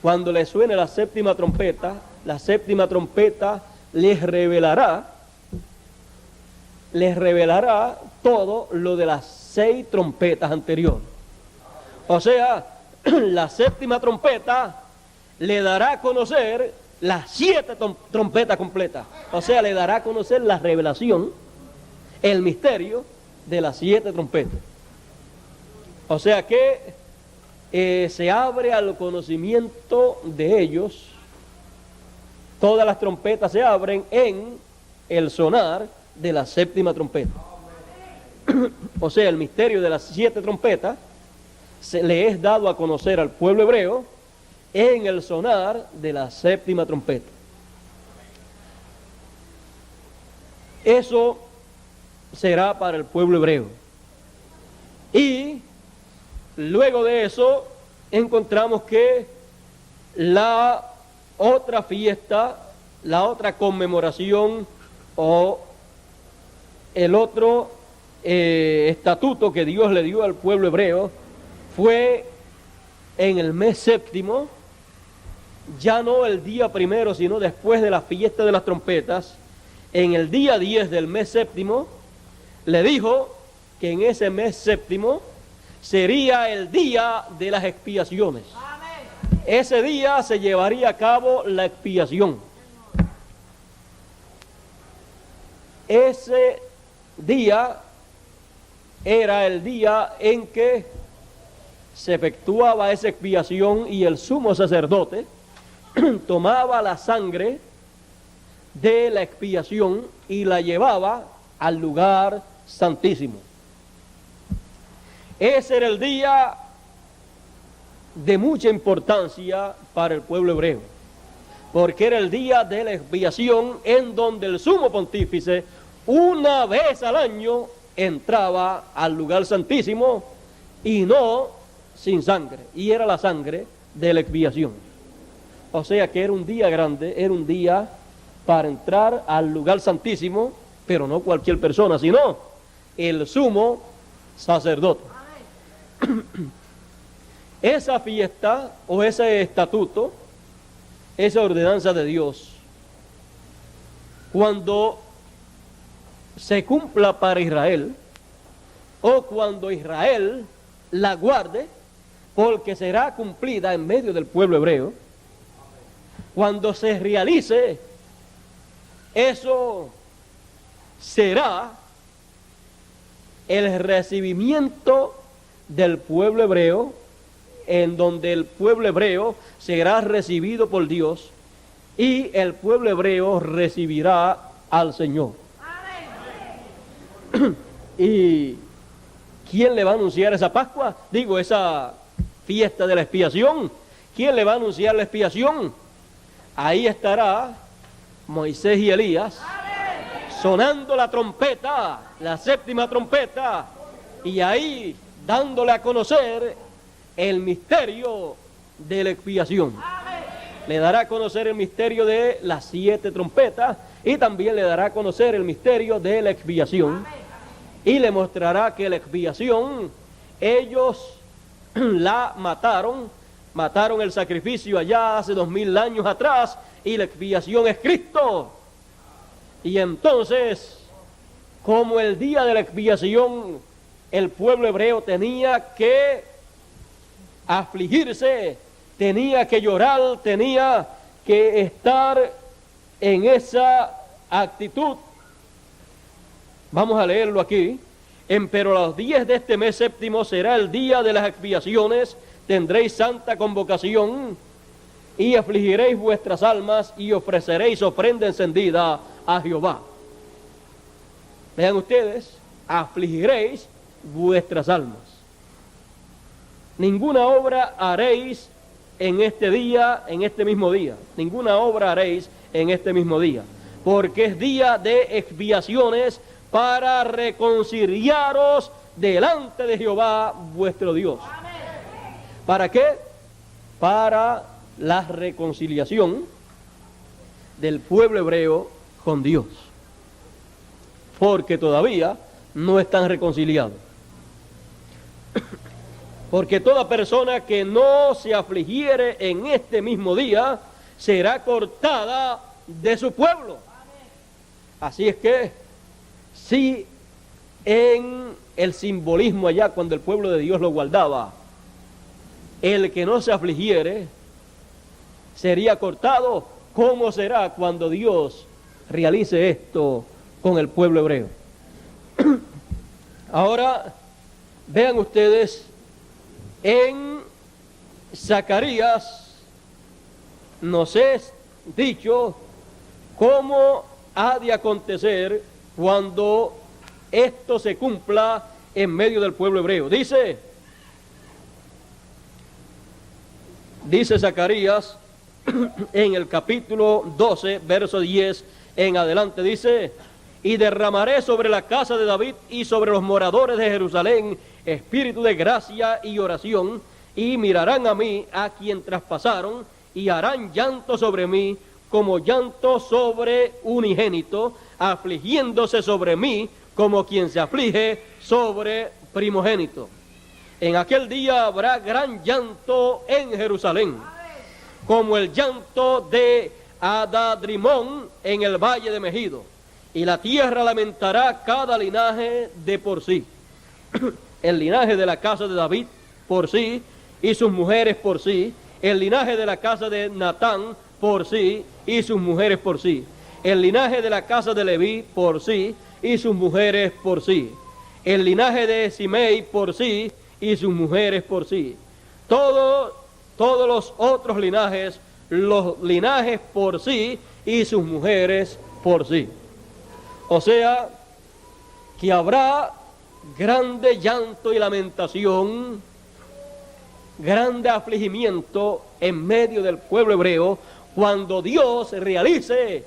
cuando le suene la 7ª trompeta, la 7ª trompeta les revelará todo lo de las 6 trompetas anteriores. O sea, la 7ª trompeta le dará a conocer las 7 trompetas completas. O sea, le dará a conocer la revelación, el misterio de las 7 trompetas. O sea que se abre al conocimiento de ellos. Todas las trompetas se abren en el sonar de la 7ª trompeta. O sea, el misterio de las 7 trompetas se le es dado a conocer al pueblo hebreo en el sonar de la 7ª trompeta. Eso será para el pueblo hebreo. Y luego de eso encontramos que la otra fiesta, la otra conmemoración o el otro estatuto que Dios le dio al pueblo hebreo fue en el mes 7º, ya no el día 1, sino después de la fiesta de las trompetas, en el día 10 del mes 7º, le dijo que en ese mes 7º sería el día de las expiaciones. Ese día se llevaría a cabo la expiación. Ese día era el día en que se efectuaba esa expiación y el sumo sacerdote tomaba la sangre de la expiación y la llevaba al lugar santísimo. Ese era el día de mucha importancia para el pueblo hebreo, porque era el día de la expiación en donde el sumo pontífice una vez al año entraba al lugar santísimo y no sin sangre, y era la sangre de la expiación. O sea que era un día grande, era un día para entrar al lugar santísimo, pero no cualquier persona, sino el sumo sacerdote. Esa fiesta o ese estatuto, esa ordenanza de Dios, cuando se cumpla para Israel, o cuando Israel la guarde, porque será cumplida en medio del pueblo hebreo, cuando se realice, eso será el recibimiento del pueblo hebreo, en donde el pueblo hebreo será recibido por Dios y el pueblo hebreo recibirá al Señor. ¿Y quién le va a anunciar esa Pascua? Digo, esa fiesta de la expiación. ¿Quién le va a anunciar la expiación? Ahí estará Moisés y Elías sonando la trompeta, la séptima trompeta, y ahí dándole a conocer el misterio de la expiación. Le dará a conocer el misterio de las 7 trompetas y también le dará a conocer el misterio de la expiación. Y le mostrará que la expiación, ellos la mataron el sacrificio allá hace 2000 años atrás, y la expiación es Cristo. Y entonces, como el día de la expiación, el pueblo hebreo tenía que afligirse, tenía que llorar, tenía que estar en esa actitud. Vamos a leerlo aquí. Pero a los 10 de este mes séptimo será el día de las expiaciones, tendréis santa convocación y afligiréis vuestras almas y ofreceréis ofrenda encendida a Jehová. Vean ustedes, afligiréis vuestras almas. Ninguna obra haréis en este día, en este mismo día. Ninguna obra haréis en este mismo día, porque es día de expiaciones para reconciliaros delante de Jehová vuestro Dios. ¿Para qué? Para la reconciliación del pueblo hebreo con Dios, porque todavía no están reconciliados. Porque toda persona que no se afligiere en este mismo día será cortada de su pueblo. Así es que, si en el simbolismo allá, cuando el pueblo de Dios lo guardaba, el que no se afligiere sería cortado, ¿cómo será cuando Dios realice esto con el pueblo hebreo? Ahora, vean ustedes, en Zacarías nos es dicho cómo ha de acontecer cuando esto se cumpla en medio del pueblo hebreo. Dice Zacarías en el capítulo 12, verso 10 en adelante, dice: y derramaré sobre la casa de David y sobre los moradores de Jerusalén espíritu de gracia y oración, y mirarán a mí, a quien traspasaron, y harán llanto sobre mí como llanto sobre unigénito, afligiéndose sobre mí como quien se aflige sobre primogénito. En aquel día habrá gran llanto en Jerusalén, como el llanto de Adadrimón en el valle de Megido, y la tierra lamentará cada linaje de por sí. El linaje de la casa de David por sí, y sus mujeres por sí. El linaje de la casa de Natán por sí, y sus mujeres por sí. El linaje de la casa de Leví por sí, y sus mujeres por sí. El linaje de Simei por sí, y sus mujeres por sí. Todos los otros linajes, los linajes por sí, y sus mujeres por sí. O sea, que habrá grande llanto y lamentación, grande afligimiento en medio del pueblo hebreo, cuando Dios realice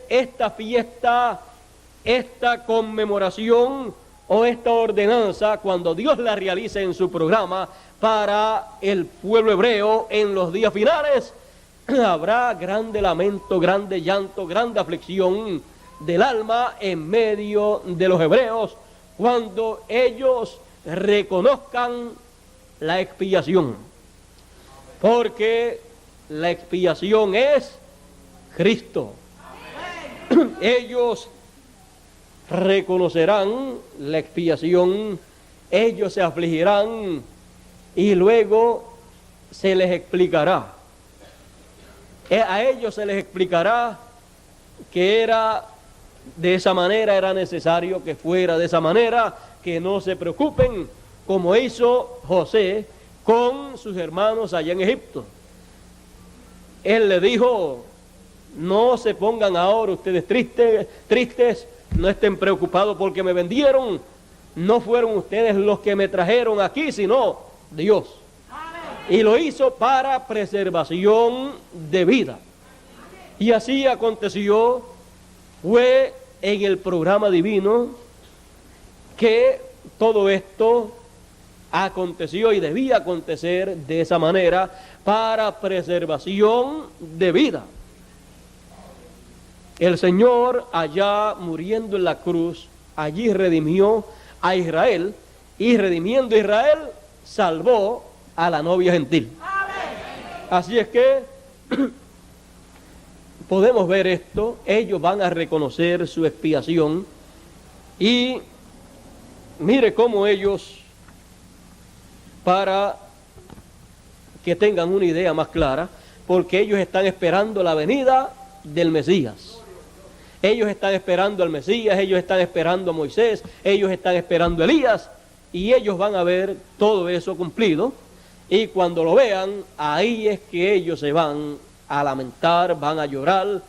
esta fiesta esta conmemoración o esta ordenanza, cuando Dios la realice en su programa para el pueblo hebreo en los días finales, habrá grande lamento, grande llanto, grande aflicción del alma en medio de los hebreos, cuando ellos reconozcan la expiación, porque la expiación es Cristo. Ellos reconocerán la expiación, ellos se afligirán y luego se les explicará. A ellos se les explicará que era de esa manera, era necesario que fuera de esa manera, que no se preocupen, como hizo José con sus hermanos allá en Egipto. Él le dijo: no se pongan ahora ustedes tristes, no estén preocupados porque me vendieron, no fueron ustedes los que me trajeron aquí, sino Dios. Y lo hizo para preservación de vida. Y así aconteció, fue en el programa divino que todo esto aconteció y debía acontecer de esa manera para preservación de vida. El Señor, allá muriendo en la cruz, allí redimió a Israel, y redimiendo a Israel salvó a la novia gentil. Así es que podemos ver esto. Ellos van a reconocer su expiación, y mire cómo ellos, para que tengan una idea más clara, porque ellos están esperando la venida del Mesías. Ellos están esperando al Mesías, ellos están esperando a Moisés, ellos están esperando a Elías, y ellos van a ver todo eso cumplido, y cuando lo vean, ahí es que ellos se van a lamentar, van a llorar,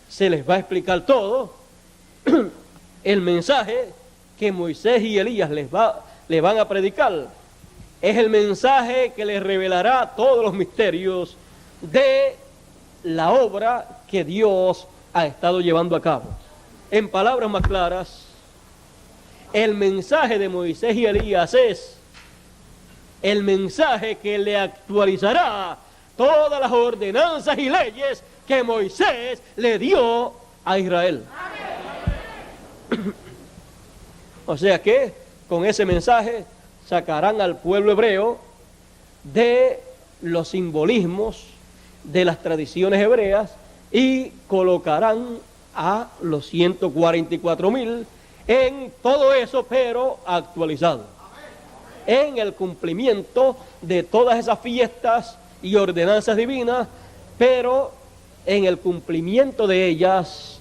se les va a explicar todo. El mensaje que Moisés y Elías les van a predicar es el mensaje que les revelará todos los misterios de la obra que Dios ha estado llevando a cabo. En palabras más claras, el mensaje de Moisés y Elías es el mensaje que le actualizará todas las ordenanzas y leyes que Moisés le dio a Israel. O sea que con ese mensaje sacarán al pueblo hebreo de los simbolismos de las tradiciones hebreas y colocarán a los 144,000 en todo eso, pero actualizado, en el cumplimiento de todas esas fiestas y ordenanzas divinas, pero en el cumplimiento de ellas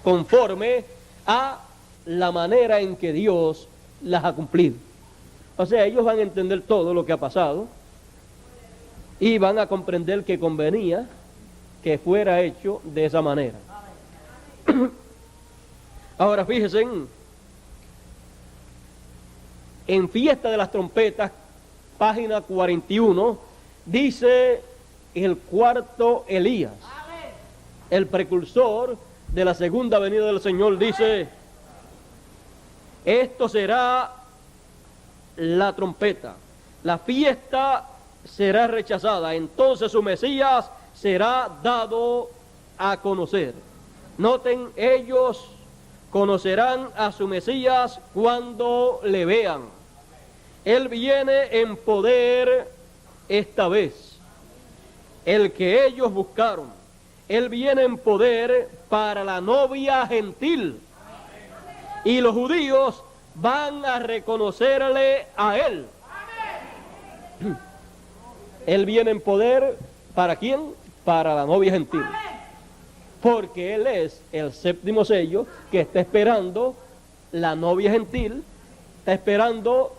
conforme a la manera en que Dios las ha cumplido. O sea, ellos van a entender todo lo que ha pasado y van a comprender que convenía que fuera hecho de esa manera. Ahora fíjense, en Fiesta de las Trompetas, página 41, dice el cuarto Elías, el precursor de la segunda venida del Señor, dice: esto será la trompeta, la fiesta será rechazada, entonces su Mesías será dado a conocer. Noten, ellos conocerán a su Mesías cuando le vean. Él viene en poder esta vez, el que ellos buscaron. Él viene en poder para la novia gentil, y los judíos van a reconocerle a él. Él viene en poder ¿para quién? Para la novia gentil, porque él es el séptimo sello que está esperando la novia gentil, está esperando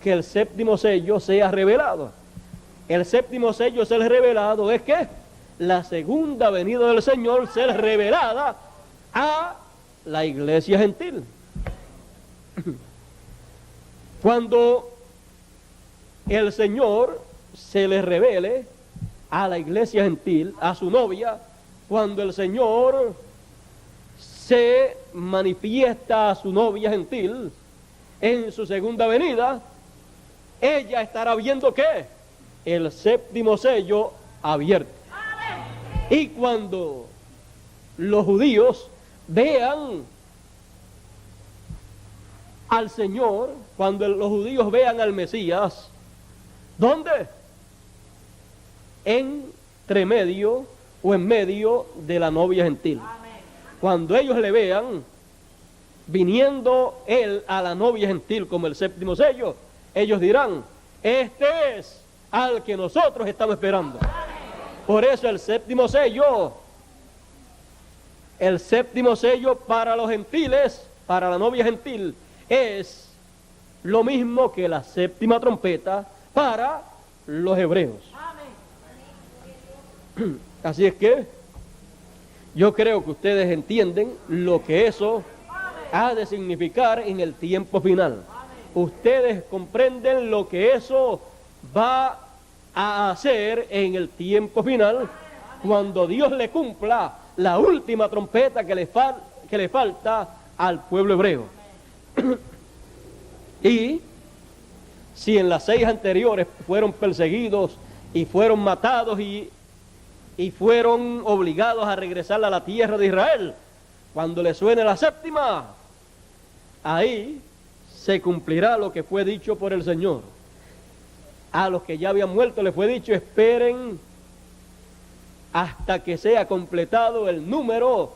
que el séptimo sello sea revelado. El séptimo sello ser revelado es que la segunda venida del Señor ser revelada a la iglesia gentil. Cuando el Señor se le revele a la iglesia gentil, a su novia, cuando el Señor se manifiesta a su novia gentil en su segunda venida, ella estará viendo ¿qué? El séptimo sello abierto. Y cuando los judíos vean al Señor, cuando los judíos vean al Mesías, ¿dónde? Entre medio o en medio de la novia gentil. Cuando ellos le vean viniendo él a la novia gentil como el séptimo sello, ellos dirán, este es al que nosotros estamos esperando. Por eso el séptimo sello para los gentiles, para la novia gentil, es lo mismo que la séptima trompeta para los hebreos. Así es que yo creo que ustedes entienden lo que eso ha de significar en el tiempo final. Ustedes comprenden lo que eso va a hacer en el tiempo final, cuando Dios le cumpla la última trompeta que le falta al pueblo hebreo. Y si en las 6 anteriores fueron perseguidos y fueron matados y fueron obligados a regresar a la tierra de Israel, cuando le suene la séptima, ahí se cumplirá lo que fue dicho por el Señor. A los que ya habían muerto les fue dicho, esperen hasta que sea completado el número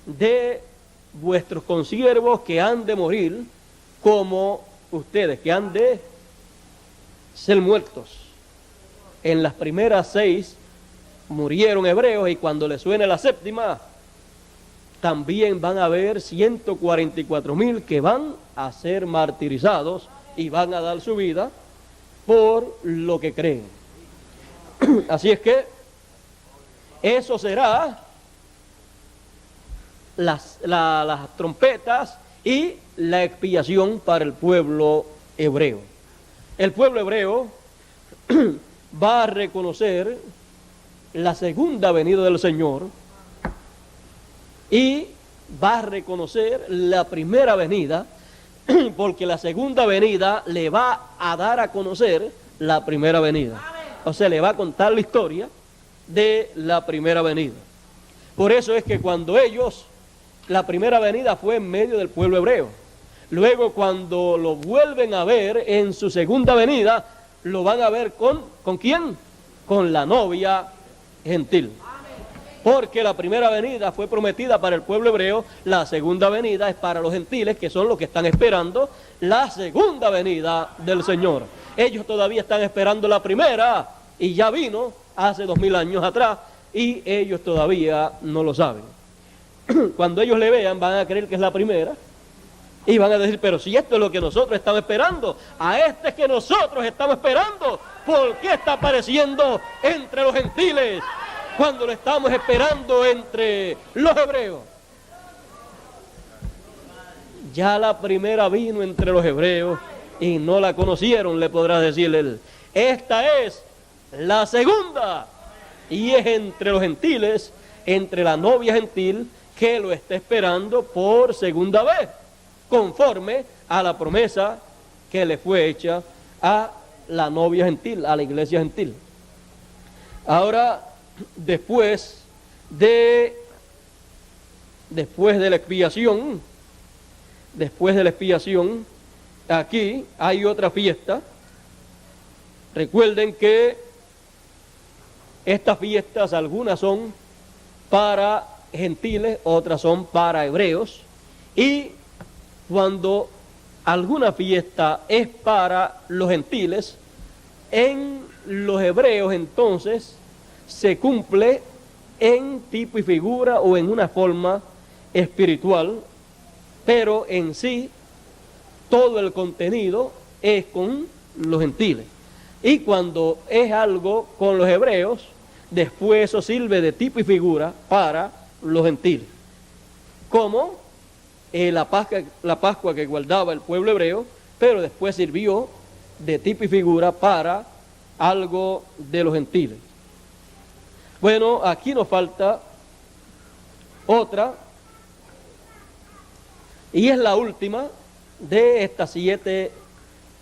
de vuestros consiervos que han de morir como ustedes, que han de ser muertos. En las primeras 6 murieron hebreos, y cuando le suene la séptima, también van a haber 144,000 que van a ser martirizados y van a dar su vida por lo que creen. Así es que eso será las trompetas y la expiación para el pueblo hebreo. El pueblo hebreo va a reconocer la segunda venida del Señor y va a reconocer la primera venida, porque la segunda venida le va a dar a conocer la primera venida. O sea, le va a contar la historia de la primera venida. Por eso es que cuando ellos, la primera venida fue en medio del pueblo hebreo. Luego, cuando lo vuelven a ver en su segunda venida, lo van a ver ¿con quién? Con la novia gentil. Porque la primera venida fue prometida para el pueblo hebreo, la segunda venida es para los gentiles, que son los que están esperando la segunda venida del Señor. Ellos todavía están esperando la primera, y ya vino hace 2000 años atrás, y ellos todavía no lo saben. Cuando ellos le vean, van a creer que es la primera, y van a decir, pero si esto es lo que nosotros estamos esperando, a este que nosotros estamos esperando, ¿por qué está apareciendo entre los gentiles cuando lo estamos esperando entre los hebreos? Ya la primera vino entre los hebreos y no la conocieron, le podrá decir él. Esta es la segunda, y es entre los gentiles, entre la novia gentil, que lo está esperando por segunda vez, conforme a la promesa que le fue hecha a la novia gentil, a la iglesia gentil. Ahora, después de la expiación, aquí hay otra fiesta. Recuerden que estas fiestas, algunas son para gentiles, otras son para hebreos, y cuando alguna fiesta es para los gentiles, en los hebreos entonces se cumple en tipo y figura o en una forma espiritual, pero en sí todo el contenido es con los gentiles. Y cuando es algo con los hebreos, después eso sirve de tipo y figura para los gentiles. Como la Pascua que guardaba el pueblo hebreo, pero después sirvió de tipo y figura para algo de los gentiles. Bueno, aquí nos falta otra Y es la última de estas 7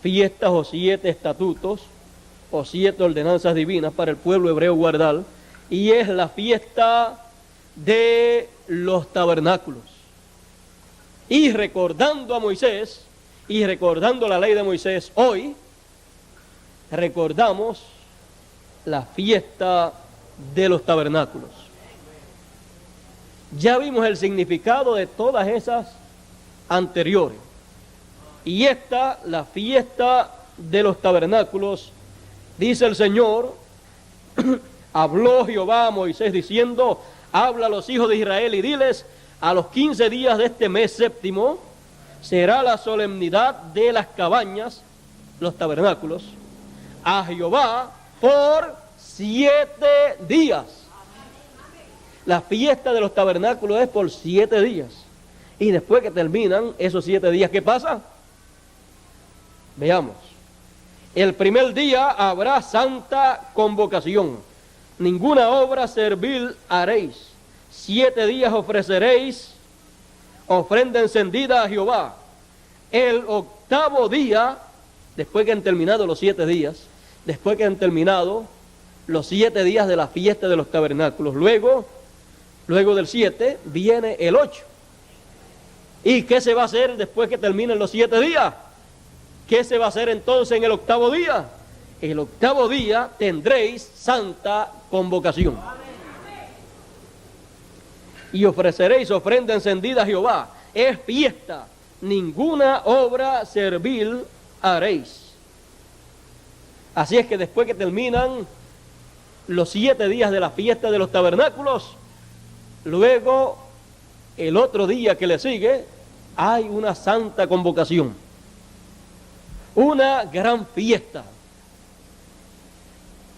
fiestas o 7 estatutos o 7 ordenanzas divinas para el pueblo hebreo guardar, y es la fiesta de los tabernáculos. Y recordando a Moisés y recordando la ley de Moisés, hoy recordamos la fiesta de los tabernáculos. Ya vimos el significado de todas esas anteriores. Y esta, la fiesta de los tabernáculos, dice el Señor, habló Jehová a Moisés diciendo, habla a los hijos de Israel y diles, a los 15 días de este mes séptimo será la solemnidad de las cabañas, los tabernáculos, a Jehová por 7 días. La fiesta de los tabernáculos es por 7 días. Y después que terminan esos 7 días, ¿qué pasa? Veamos. El primer día habrá santa convocación. Ninguna obra servil haréis. 7 días ofreceréis ofrenda encendida a Jehová. El octavo día, después que han terminado los 7 días, después que han terminado los 7 días de la fiesta de los tabernáculos, luego del 7 viene el 8. ¿Y qué se va a hacer después que terminen los 7 días? ¿Qué se va a hacer entonces en el octavo día? El octavo día tendréis santa convocación. Y ofreceréis ofrenda encendida a Jehová. Es fiesta, ninguna obra servil haréis. Así es que después que terminan los 7 días de la fiesta de los tabernáculos, luego el otro día que le sigue, hay una santa convocación. Una gran fiesta.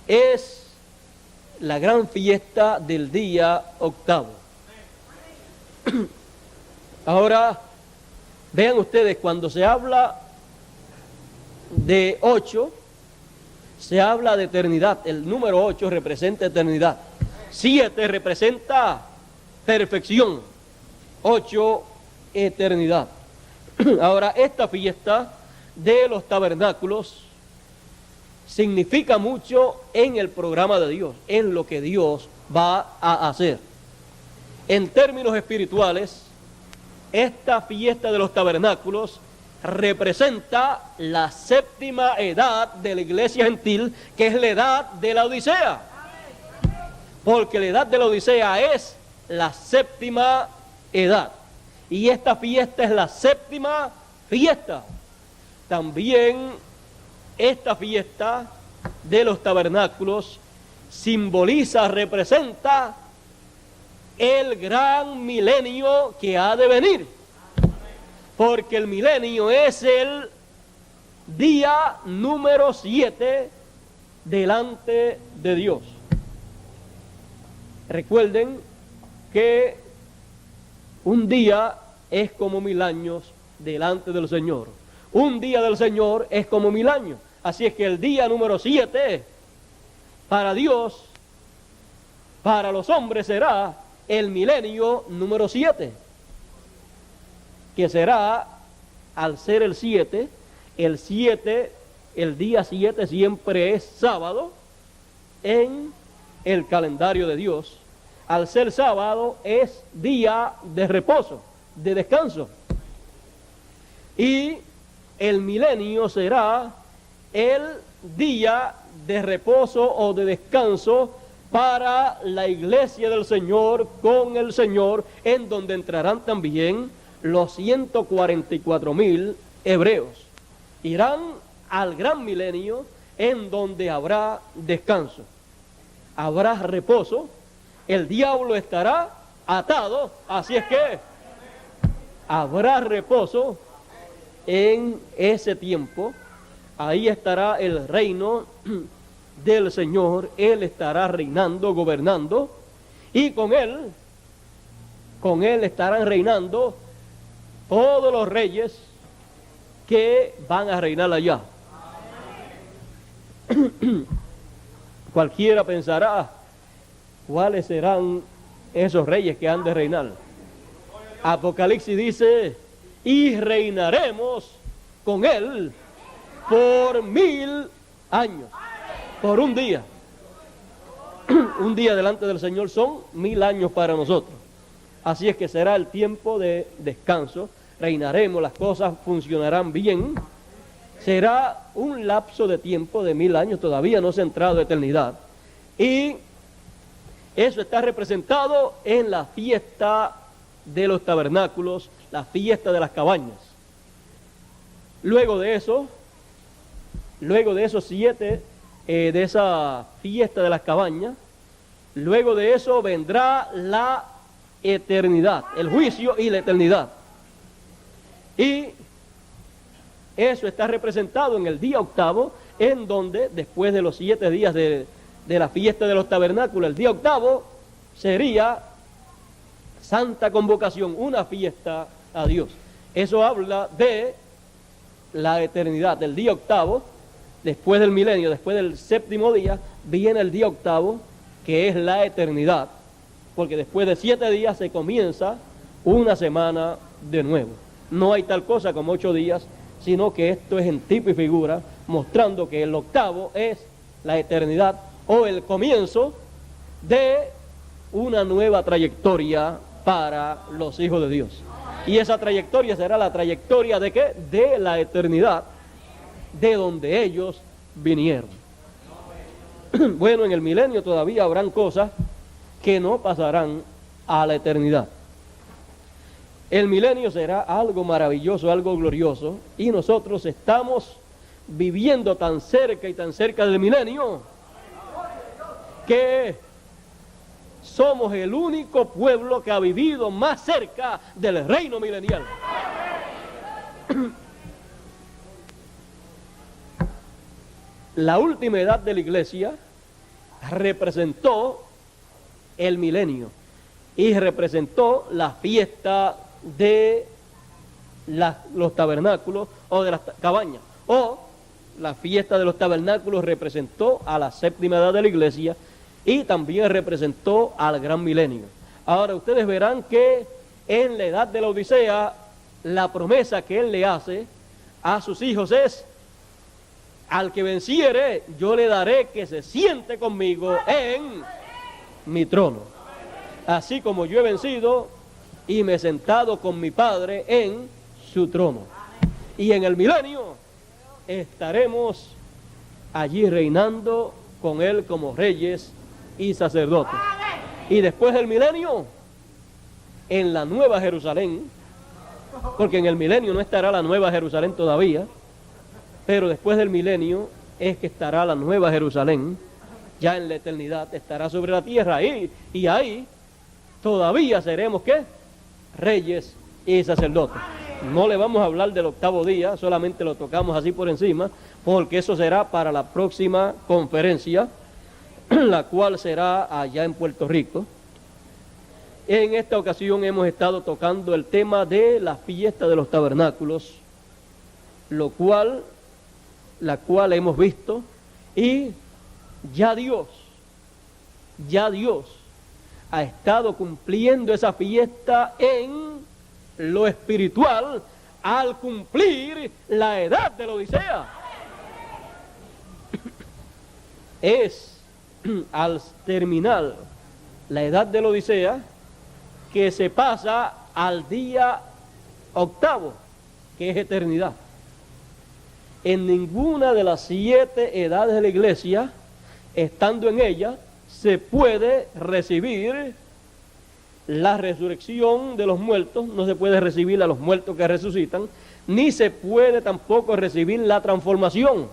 Es la gran fiesta del día octavo. Ahora, vean ustedes, cuando se habla de 8, se habla de eternidad. El número 8 representa eternidad. 7 representa perfección. 8, eternidad. Ahora, esta fiesta de los tabernáculos significa mucho en el programa de Dios, en lo que Dios va a hacer. En términos espirituales, esta fiesta de los tabernáculos representa la 7ª edad de la iglesia gentil, que es la edad de la Odisea. Porque la edad de la Odisea es la 7ª edad. Y esta fiesta es la 7ª fiesta. También esta fiesta de los tabernáculos simboliza, representa el gran milenio que ha de venir. Porque el milenio es el día número 7 delante de Dios. Recuerden que un día es como 1000 años delante del Señor. Un día del Señor es como 1000 años. Así es que el día número 7 para Dios, para los hombres, será el milenio número 7, que será, al ser el 7, el día 7 siempre es sábado en el calendario de Dios. Al ser sábado es día de reposo, de descanso. Y el milenio será el día de reposo o de descanso para la iglesia del Señor con el Señor, en donde entrarán también los 144,000 hebreos. Irán al gran milenio, en donde habrá descanso, habrá reposo. El diablo estará atado, así es que habrá reposo en ese tiempo. Ahí estará el reino del Señor. Él estará reinando, gobernando, y con él estarán reinando todos los reyes que van a reinar allá. Cualquiera pensará, ¿cuáles serán esos reyes que han de reinar? Apocalipsis dice, y reinaremos con Él por 1000 años, por un día. Un día delante del Señor son 1000 años para nosotros. Así es que será el tiempo de descanso, reinaremos, las cosas funcionarán bien. Será un lapso de tiempo de 1000 años, todavía no se ha entrado a eternidad. Y eso está representado en la fiesta de los tabernáculos, la fiesta de las cabañas. Luego de esos 7, de esa fiesta de las cabañas, luego de eso vendrá la eternidad, el juicio y la eternidad. Y eso está representado en el día octavo, en donde después de los 7 días de la fiesta de los tabernáculos, el día octavo sería Santa Convocación, una fiesta a Dios. Eso habla de la eternidad, del día octavo, después del milenio, después del 7º día, viene el día octavo, que es la eternidad, porque después de 7 días se comienza una semana de nuevo. No hay tal cosa como 8 días, sino que esto es en tipo y figura, mostrando que el octavo es la eternidad o el comienzo de una nueva trayectoria para los hijos de Dios. Y esa trayectoria será la trayectoria ¿de qué? De la eternidad, de donde ellos vinieron. Bueno, en el milenio todavía habrán cosas que no pasarán a la eternidad. El milenio será algo maravilloso, algo glorioso, y nosotros estamos viviendo tan cerca y tan cerca del milenio que somos el único pueblo que ha vivido más cerca del reino milenial. La última edad de la iglesia representó el milenio y representó la fiesta de los tabernáculos o de las cabañas, o la fiesta de los tabernáculos representó a la 7ª edad de la iglesia y también representó al gran milenio. Ahora ustedes verán que en la edad de la Odisea la promesa que él le hace a sus hijos es: al que venciere yo le daré que se siente conmigo en mi trono, así como yo he vencido y me he sentado con mi Padre en su trono. Y en el milenio estaremos allí reinando con Él como reyes y sacerdotes. Y después del milenio, en la Nueva Jerusalén, porque en el milenio no estará la Nueva Jerusalén todavía, pero después del milenio es que estará la Nueva Jerusalén, ya en la eternidad, estará sobre la tierra, y ahí todavía seremos, ¿qué? Reyes y sacerdotes. No le vamos a hablar del octavo día, solamente lo tocamos así por encima, porque eso será para la próxima conferencia, la cual será allá en Puerto Rico. En esta ocasión hemos estado tocando el tema de la fiesta de los tabernáculos, la cual hemos visto, y ya Dios ha estado cumpliendo esa fiesta en lo espiritual al cumplir la edad de la Odisea. Es al terminar la edad de la Odisea que se pasa al día octavo, que es eternidad. En ninguna de las 7 edades de la iglesia, estando en ella, se puede recibir la resurrección de los muertos, no se puede recibir a los muertos que resucitan, ni se puede tampoco recibir la transformación,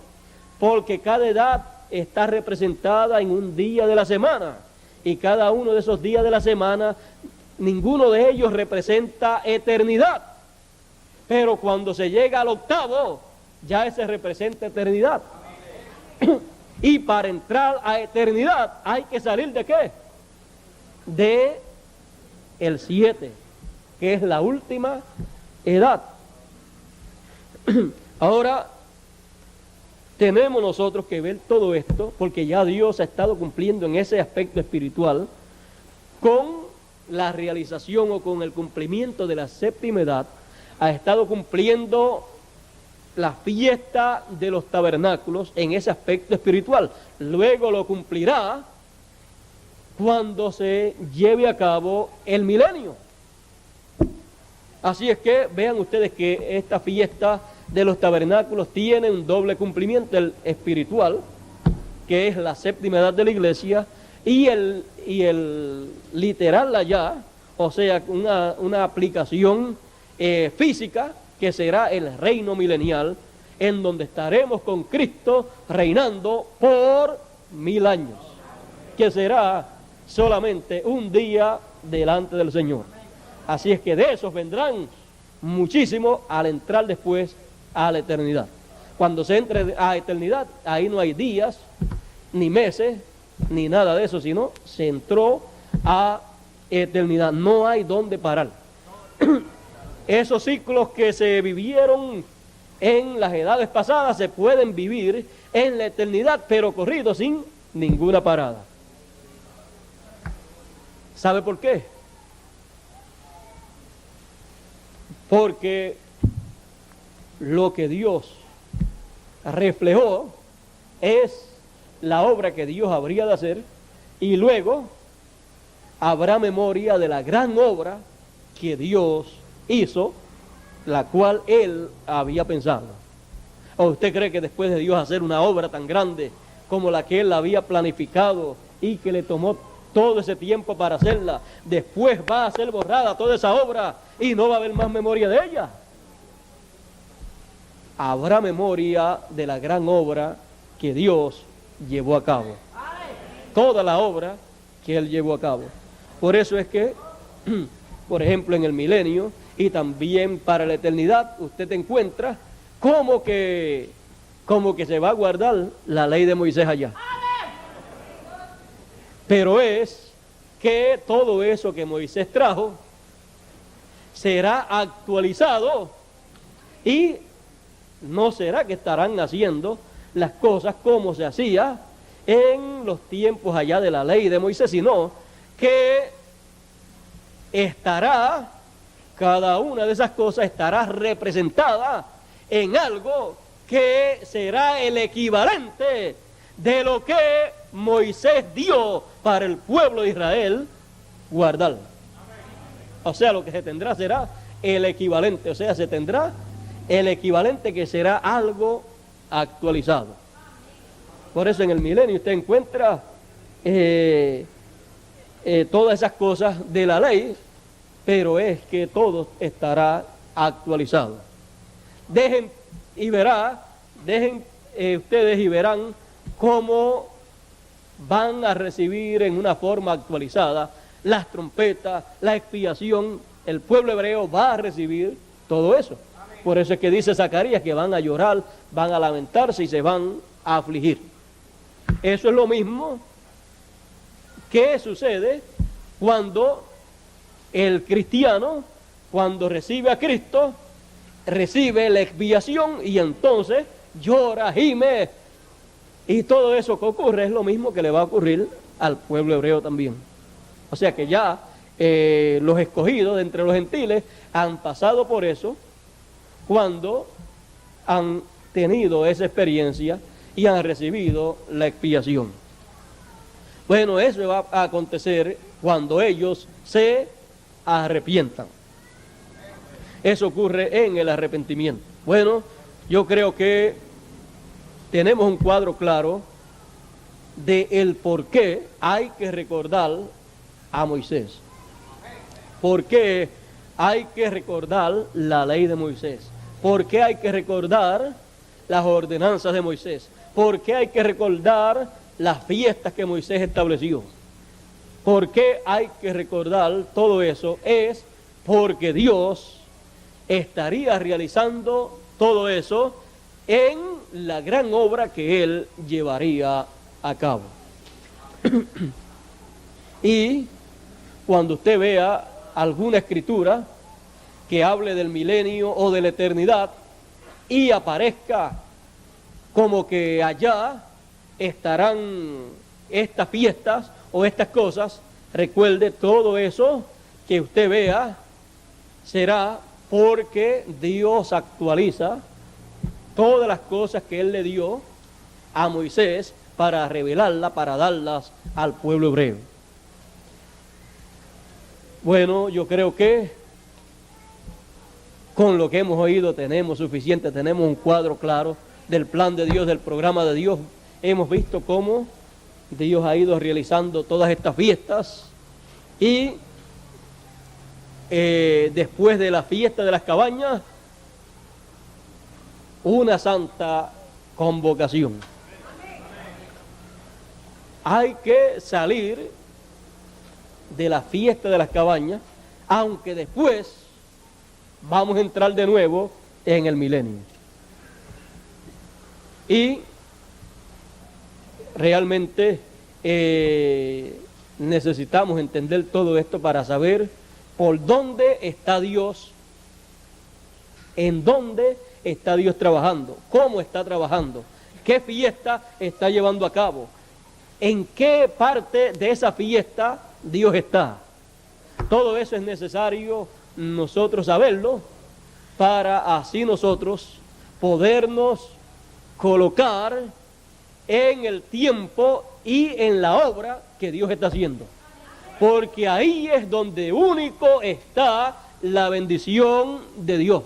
porque cada edad está representada en un día de la semana, y cada uno de esos días de la semana, ninguno de ellos representa eternidad, pero cuando se llega al octavo, ya ese representa eternidad. Y para entrar a eternidad hay que salir ¿de qué? De el 7, que es la última edad. Ahora tenemos nosotros que ver todo esto, porque ya Dios ha estado cumpliendo en ese aspecto espiritual con la realización o con el cumplimiento de la 7ª edad, ha estado cumpliendo la fiesta de los tabernáculos en ese aspecto espiritual. Luego lo cumplirá cuando se lleve a cabo el milenio. Así es que vean ustedes que esta fiesta de los tabernáculos tiene un doble cumplimiento, el espiritual, que es la séptima edad de la iglesia, y el literal allá, o sea, una aplicación física, que será el reino milenial, en donde estaremos con Cristo reinando por 1000 años, que será solamente un día delante del Señor. Así es que de esos vendrán muchísimos al entrar después a la eternidad. Cuando se entre a eternidad, ahí no hay días, ni meses, ni nada de eso, sino se entró a eternidad. No hay dónde parar. Esos ciclos que se vivieron en las edades pasadas se pueden vivir en la eternidad, pero corrido sin ninguna parada. ¿Sabe por qué? Porque lo que Dios reflejó es la obra que Dios habría de hacer, y luego habrá memoria de la gran obra que Dios hizo, la cual Él había pensado. ¿O usted cree que después de Dios hacer una obra tan grande como la que Él había planificado y que le tomó todo ese tiempo para hacerla, después va a ser borrada toda esa obra y no va a haber más memoria de ella? Habrá memoria de la gran obra que Dios llevó a cabo, toda la obra que Él llevó a cabo. Por eso es que, por ejemplo, en el milenio y también para la eternidad, usted encuentra como que se va a guardar la ley de Moisés allá. Pero es que todo eso que Moisés trajo será actualizado, y no será que estarán haciendo las cosas como se hacía en los tiempos allá de la ley de Moisés, sino que estará, cada una de esas cosas estará representada en algo que será el equivalente de lo que Moisés dio para el pueblo de Israel guardar. O sea, lo que se tendrá será el equivalente, o sea, se tendrá el equivalente, que será algo actualizado. Por eso en el milenio usted encuentra todas esas cosas de la ley, pero es que todo estará actualizado. Dejen ustedes y verán cómo van a recibir en una forma actualizada las trompetas, la expiación. El pueblo hebreo va a recibir todo eso. Por eso es que dice Zacarías que van a llorar, van a lamentarse y se van a afligir. Eso es lo mismo que sucede cuando el cristiano, cuando recibe a Cristo, recibe la expiación y entonces llora, gime, y todo eso que ocurre es lo mismo que le va a ocurrir al pueblo hebreo también. O sea que ya los escogidos de entre los gentiles han pasado por eso cuando han tenido esa experiencia y han recibido la expiación. Bueno, eso va a acontecer cuando ellos se arrepientan. Eso ocurre en el arrepentimiento. Bueno, yo creo que tenemos un cuadro claro de el por qué hay que recordar a Moisés. ¿Por qué hay que recordar la ley de Moisés? ¿Por qué hay que recordar las ordenanzas de Moisés? ¿Por qué hay que recordar las fiestas que Moisés estableció? ¿Por qué hay que recordar todo eso? Es porque Dios estaría realizando todo eso en la gran obra que Él llevaría a cabo. Y cuando usted vea alguna escritura que hable del milenio o de la eternidad y aparezca como que allá estarán estas fiestas o estas cosas, recuerde, todo eso que usted vea será porque Dios actualiza todas las cosas que Él le dio a Moisés para revelarlas, para darlas al pueblo hebreo. Bueno, yo creo que con lo que hemos oído tenemos suficiente, tenemos un cuadro claro del plan de Dios, del programa de Dios. Hemos visto cómo Dios ha ido realizando todas estas fiestas y después de la fiesta de las cabañas, una santa convocación. Hay que salir de la fiesta de las cabañas, aunque después vamos a entrar de nuevo en el milenio. Y realmente necesitamos entender todo esto para saber por dónde está Dios, en dónde está Dios trabajando, cómo está trabajando, qué fiesta está llevando a cabo, en qué parte de esa fiesta Dios está. Todo eso es necesario nosotros saberlo para así nosotros podernos colocar en el tiempo y en la obra que Dios está haciendo, porque ahí es donde único está la bendición de Dios.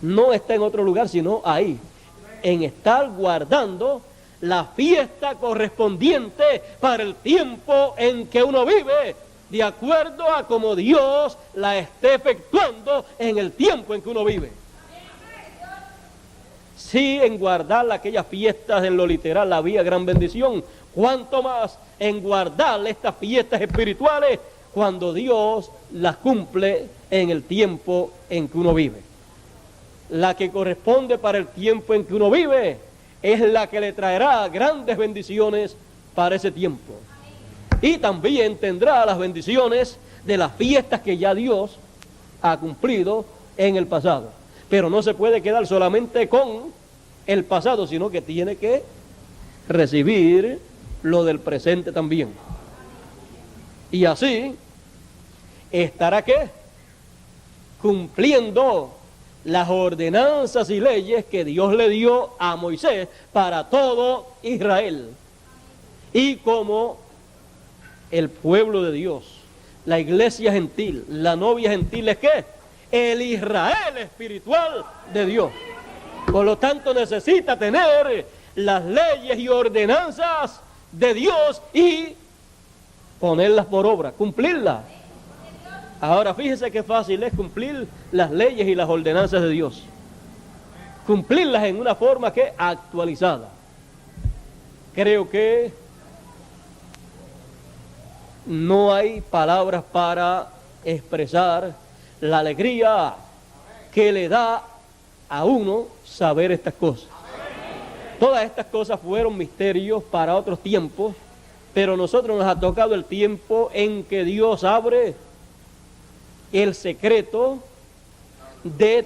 No está en otro lugar sino ahí, en estar guardando la fiesta correspondiente para el tiempo en que uno vive, de acuerdo a como Dios la esté efectuando en el tiempo en que uno vive. Sí, en guardar aquellas fiestas en lo literal había gran bendición, cuanto más en guardar estas fiestas espirituales cuando Dios las cumple en el tiempo en que uno vive. La que corresponde para el tiempo en que uno vive es la que le traerá grandes bendiciones para ese tiempo. Y también tendrá las bendiciones de las fiestas que ya Dios ha cumplido en el pasado. Pero no se puede quedar solamente con el pasado, sino que tiene que recibir lo del presente también. Y así estará ¿qué? Cumpliendo las ordenanzas y leyes que Dios le dio a Moisés para todo Israel. Y como el pueblo de Dios, la iglesia gentil, la novia gentil es ¿qué? El Israel espiritual de Dios. Por lo tanto necesita tener las leyes y ordenanzas de Dios y ponerlas por obra, cumplirlas. Ahora fíjese qué fácil es cumplir las leyes y las ordenanzas de Dios. Cumplirlas en una forma que actualizada. Creo que no hay palabras para expresar la alegría que le da a uno saber estas cosas. Todas estas cosas fueron misterios para otros tiempos, pero nosotros nos ha tocado el tiempo en que Dios abre el secreto de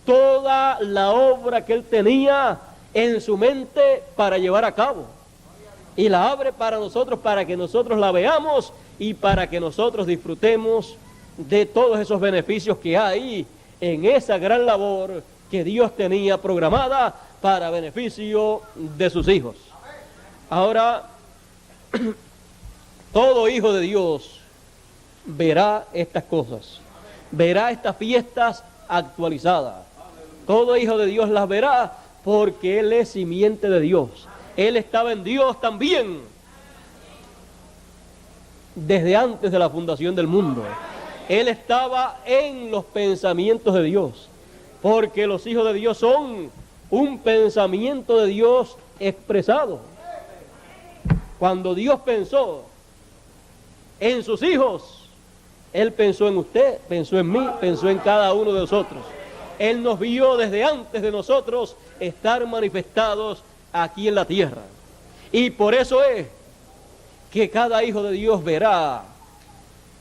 toda la obra que Él tenía en su mente para llevar a cabo. Y la abre para nosotros, para que nosotros la veamos y para que nosotros disfrutemos de todos esos beneficios que hay en esa gran labor que Dios tenía programada para beneficio de sus hijos. Ahora, todo hijo de Dios verá estas cosas, verá estas fiestas actualizadas. Todo hijo de Dios las verá porque Él es simiente de Dios. Él estaba en Dios también desde antes de la fundación del mundo. Él estaba en los pensamientos de Dios, porque los hijos de Dios son un pensamiento de Dios expresado. Cuando Dios pensó en sus hijos, Él pensó en usted, pensó en mí, pensó en cada uno de nosotros. Él nos vio desde antes de nosotros estar manifestados aquí en la tierra. Y por eso es que cada hijo de Dios verá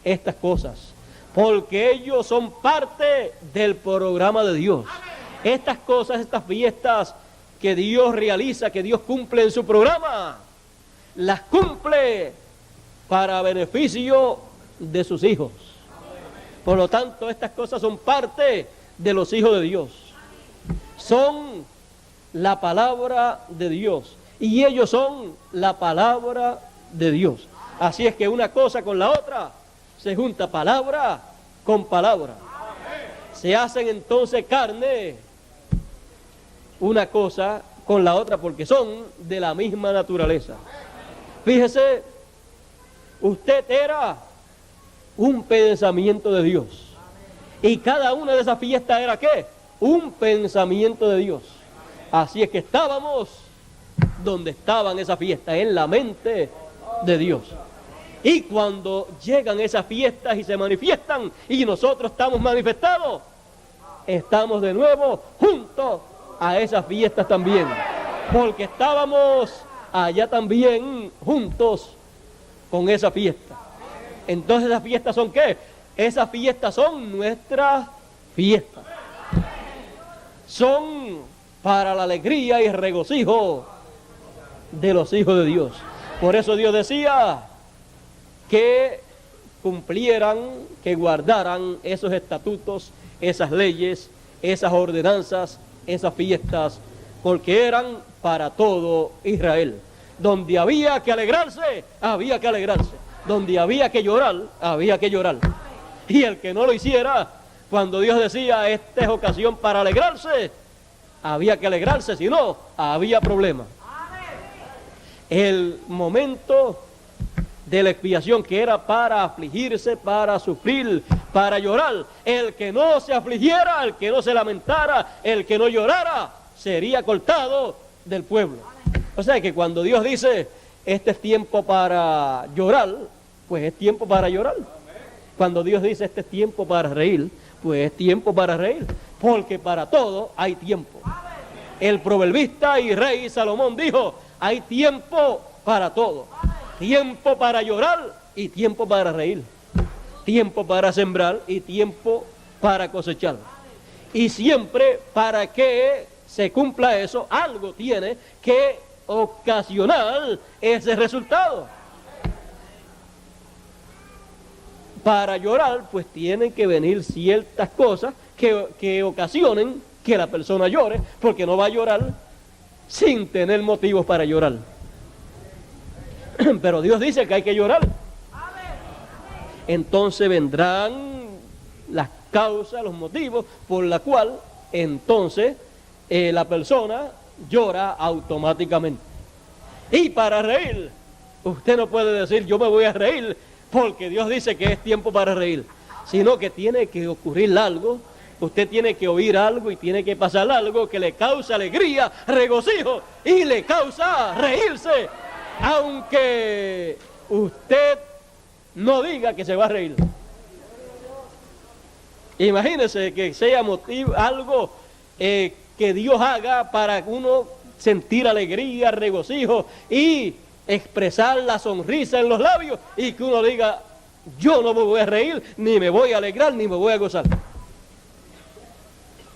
estas cosas, porque ellos son parte del programa de Dios. Estas cosas, estas fiestas que Dios realiza, que Dios cumple en su programa, las cumple para beneficio de sus hijos. Por lo tanto, estas cosas son parte de los hijos de Dios. Son la palabra de Dios. Y ellos son la palabra de Dios. Así es que una cosa con la otra se junta, palabra con palabra. Se hacen entonces carne una cosa con la otra porque son de la misma naturaleza. Fíjese, usted era un pensamiento de Dios. Y cada una de esas fiestas era ¿qué? Un pensamiento de Dios. Así es que estábamos donde estaban esas fiestas, en la mente de Dios. Y cuando llegan esas fiestas y se manifiestan y nosotros estamos manifestados, estamos de nuevo juntos a esas fiestas también, porque estábamos allá también juntos con esa fiesta. Entonces esas fiestas son ¿qué? Esas fiestas son nuestras fiestas. Son para la alegría y regocijo de los hijos de Dios. Por eso Dios decía que cumplieran, que guardaran esos estatutos, esas leyes, esas ordenanzas, esas fiestas, porque eran para todo Israel. Donde había que alegrarse, había que alegrarse. Donde había que llorar, había que llorar. Y el que no lo hiciera, cuando Dios decía, esta es ocasión para alegrarse, había que alegrarse, si no, había problema. El momento de la expiación, que era para afligirse, para sufrir, para llorar, el que no se afligiera, el que no se lamentara, el que no llorara, sería cortado del pueblo. O sea que cuando Dios dice, este es tiempo para llorar, pues es tiempo para llorar. Cuando Dios dice, este es tiempo para reír, pues es tiempo para reír, porque para todo hay tiempo. El proverbista y rey Salomón dijo, hay tiempo para todo. Tiempo para llorar y tiempo para reír. Tiempo para sembrar y tiempo para cosechar. Y siempre para que se cumpla eso, algo tiene que ocasionar ese resultado. Para llorar, pues tienen que venir ciertas cosas que ocasionen que la persona llore, porque no va a llorar sin tener motivos para llorar. Pero Dios dice que hay que llorar. Entonces vendrán las causas, los motivos por la cual entonces la persona llora automáticamente. Y para reír, usted no puede decir yo me voy a reír porque Dios dice que es tiempo para reír, sino que tiene que ocurrir algo, usted tiene que oír algo y tiene que pasar algo que le causa alegría, regocijo y le causa reírse, aunque usted no diga que se va a reír. Imagínese que sea motivo, algo que Dios haga para uno sentir alegría, regocijo y expresar la sonrisa en los labios y que uno diga, yo no me voy a reír, ni me voy a alegrar, ni me voy a gozar.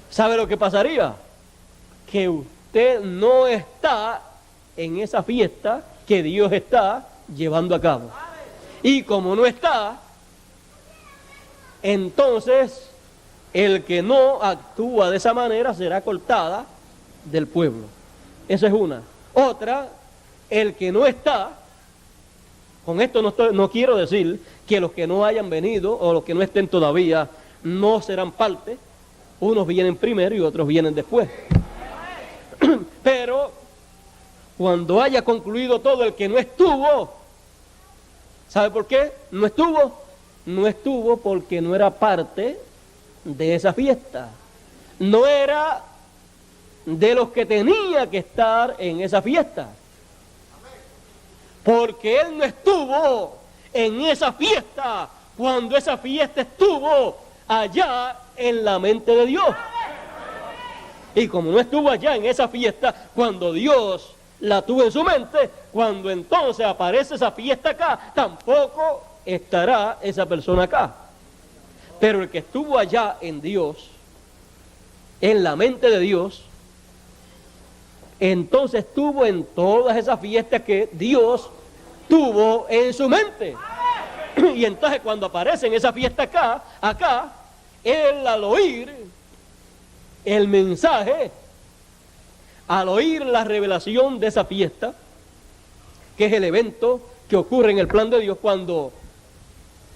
¿Sabe lo que pasaría? Que usted no está en esa fiesta que Dios está llevando a cabo. Y como no está, entonces el que no actúa de esa manera será cortada del pueblo. Esa es una. Otra, el que no está, con esto no quiero decir que los que no hayan venido o los que no estén todavía no serán parte. Unos vienen primero y otros vienen después. Pero cuando haya concluido todo, el que no estuvo, ¿sabe por qué? No estuvo. No estuvo porque no era parte de esa fiesta. No era de los que tenía que estar en esa fiesta. Porque él no estuvo en esa fiesta cuando esa fiesta estuvo allá en la mente de Dios. Y como no estuvo allá en esa fiesta cuando Dios la tuvo en su mente, cuando entonces aparece esa fiesta acá, tampoco estará esa persona acá. Pero el que estuvo allá en Dios, en la mente de Dios, entonces estuvo en todas esas fiestas que Dios tuvo en su mente. Y entonces cuando aparece en esa fiesta acá, él al oír el mensaje, al oír la revelación de esa fiesta, que es el evento que ocurre en el plan de Dios, cuando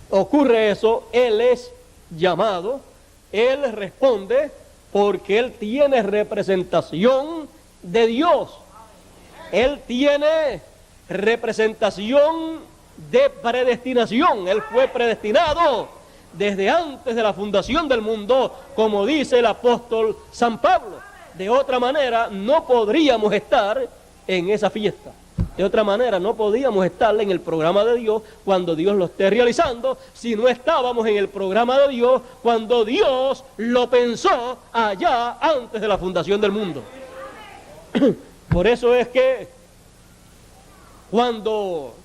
ocurre eso, él es llamado, él responde, porque él tiene representación de Dios. Él tiene representación de predestinación. Él fue predestinado desde antes de la fundación del mundo, como dice el apóstol San Pablo. De otra manera, no podríamos estar en esa fiesta. De otra manera, no podíamos estar en el programa de Dios cuando Dios lo esté realizando, si no estábamos en el programa de Dios cuando Dios lo pensó allá antes de la fundación del mundo. Por eso es que cuando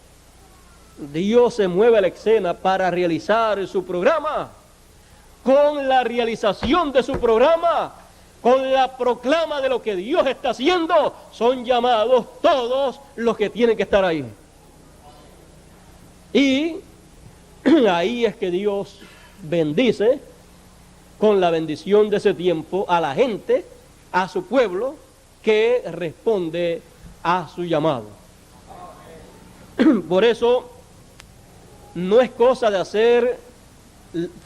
Dios se mueve a la escena para realizar su programa, con la realización de su programa, con la proclama de lo que Dios está haciendo, son llamados todos los que tienen que estar ahí. Y ahí es que Dios bendice con la bendición de ese tiempo a la gente, a su pueblo, que responde a su llamado. Por eso no es cosa de hacer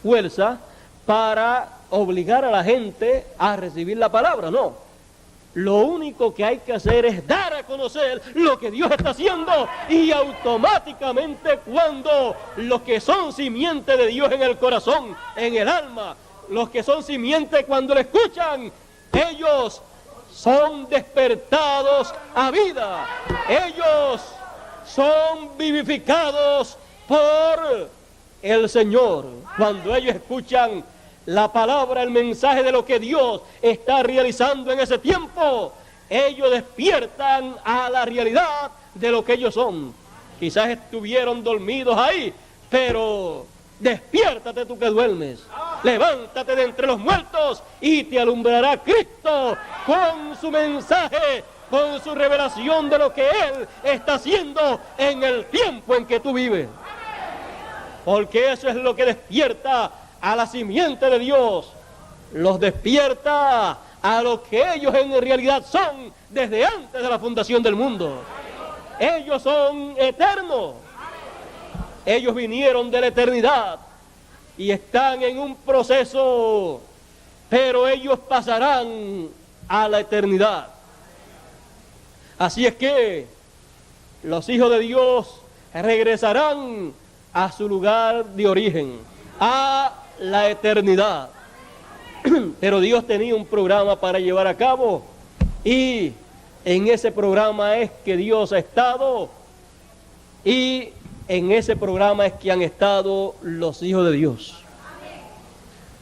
fuerza para obligar a la gente a recibir la palabra, no. Lo único que hay que hacer es dar a conocer lo que Dios está haciendo, y automáticamente cuando los que son simiente de Dios en el corazón, en el alma, los que son simiente cuando lo escuchan, ellos son despertados a vida, ellos son vivificados por el Señor. Cuando ellos escuchan la palabra, el mensaje de lo que Dios está realizando en ese tiempo, ellos despiertan a la realidad de lo que ellos son. Quizás estuvieron dormidos ahí, pero despiértate tú que duermes, levántate de entre los muertos y te alumbrará Cristo con su mensaje, con su revelación de lo que Él está haciendo en el tiempo en que tú vives. Porque eso es lo que despierta a la simiente de Dios, los despierta a lo que ellos en realidad son desde antes de la fundación del mundo. Ellos son eternos, ellos vinieron de la eternidad y están en un proceso, pero ellos pasarán a la eternidad. Así es que los hijos de Dios regresarán a su lugar de origen, a la eternidad. Pero Dios tenía un programa para llevar a cabo, y en ese programa es que Dios ha estado, y en ese programa es que han estado los hijos de Dios.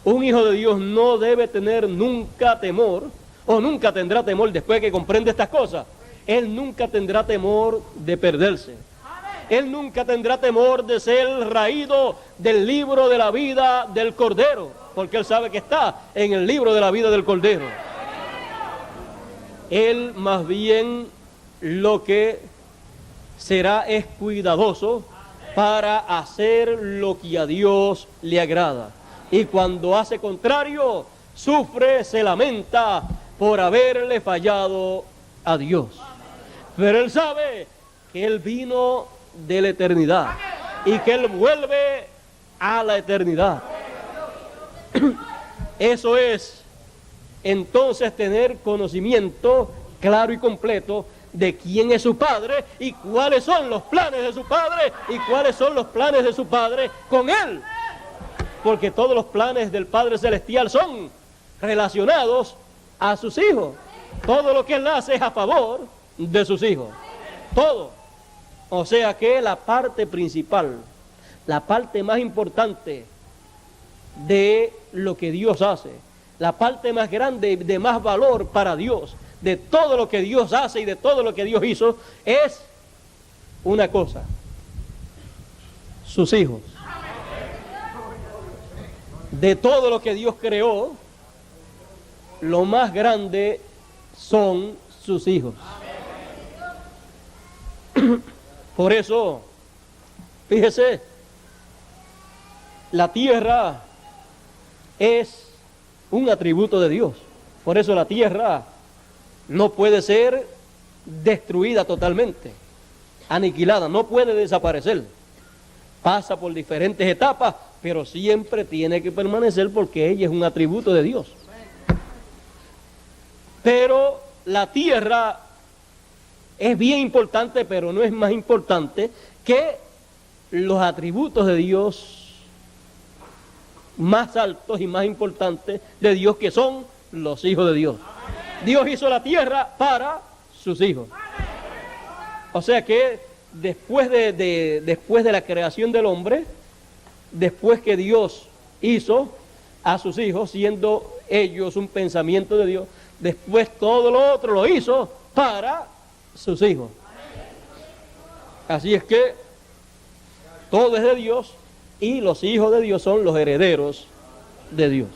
Un hijo de Dios no debe tener nunca temor, o nunca tendrá temor después que comprende estas cosas. Él nunca tendrá temor de perderse. Él nunca tendrá temor de ser raído del libro de la vida del Cordero, porque él sabe que está en el libro de la vida del Cordero. Él más bien lo que será es cuidadoso para hacer lo que a Dios le agrada. Y cuando hace contrario, sufre, se lamenta por haberle fallado a Dios. Pero él sabe que él vino de la eternidad y que él vuelve a la eternidad. Eso es entonces tener conocimiento claro y completo de quién es su Padre y cuáles son los planes de su Padre y cuáles son los planes de su Padre con él. Porque todos los planes del Padre Celestial son relacionados a sus hijos. Todo lo que él hace es a favor de sus hijos. Todo. O sea que la parte principal, la parte más importante de lo que Dios hace, la parte más grande, de más valor para Dios, de todo lo que Dios hace y de todo lo que Dios hizo, es una cosa: sus hijos. De todo lo que Dios creó, lo más grande son sus hijos. Por eso, fíjese La tierra es un atributo de Dios. Por eso la tierra no puede ser destruida totalmente, aniquilada, no puede desaparecer. Pasa por diferentes etapas, pero siempre tiene que permanecer porque ella es un atributo de Dios. Pero la tierra es bien importante, pero no es más importante que los atributos de Dios más altos y más importantes de Dios, que son los hijos de Dios. Dios hizo la tierra para sus hijos. O sea que después de la creación del hombre, después que Dios hizo a sus hijos, siendo ellos un pensamiento de Dios, después todo lo otro lo hizo para sus hijos. Así es que todo es de Dios y los hijos de Dios son los herederos de Dios.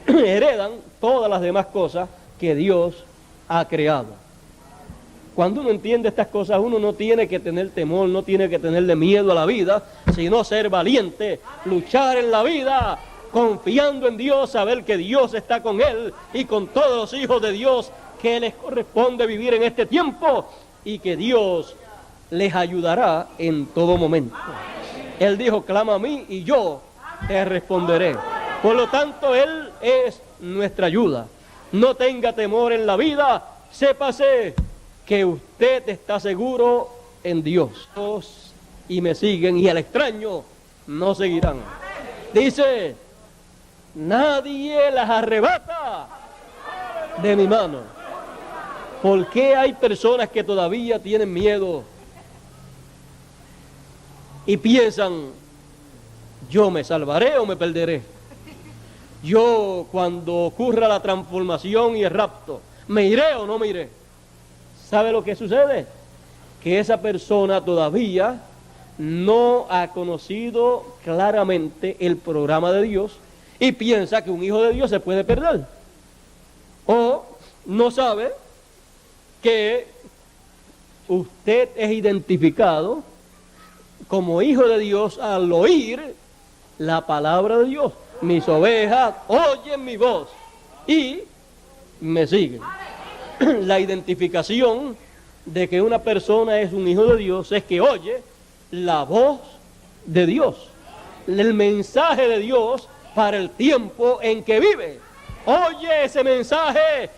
Heredan todas las demás cosas que Dios ha creado. Cuando uno entiende estas cosas, uno no tiene que tener temor, no tiene que tenerle miedo a la vida, sino ser valiente, luchar en la vida, confiando en Dios, saber que Dios está con él y con todos los hijos de Dios, que les corresponde vivir en este tiempo y que Dios les ayudará en todo momento. Él dijo: clama a mí y yo te responderé. Por lo tanto, Él es nuestra ayuda. No tenga temor en la vida, sépase que usted está seguro en Dios. Y me siguen, y al extraño no seguirán. Dice: nadie las arrebata de mi mano. ¿Por qué hay personas que todavía tienen miedo y piensan: yo me salvaré o me perderé? Yo, cuando ocurra la transformación y el rapto, ¿me iré o no me iré? ¿Sabe lo que sucede? Que esa persona todavía no ha conocido claramente el programa de Dios y piensa que un hijo de Dios se puede perder. O no sabe que usted es identificado como hijo de Dios al oír la palabra de Dios. Mis ovejas oyen mi voz y me siguen. La identificación de que una persona es un hijo de Dios es que oye la voz de Dios, el mensaje de Dios para el tiempo en que vive. Oye ese mensaje,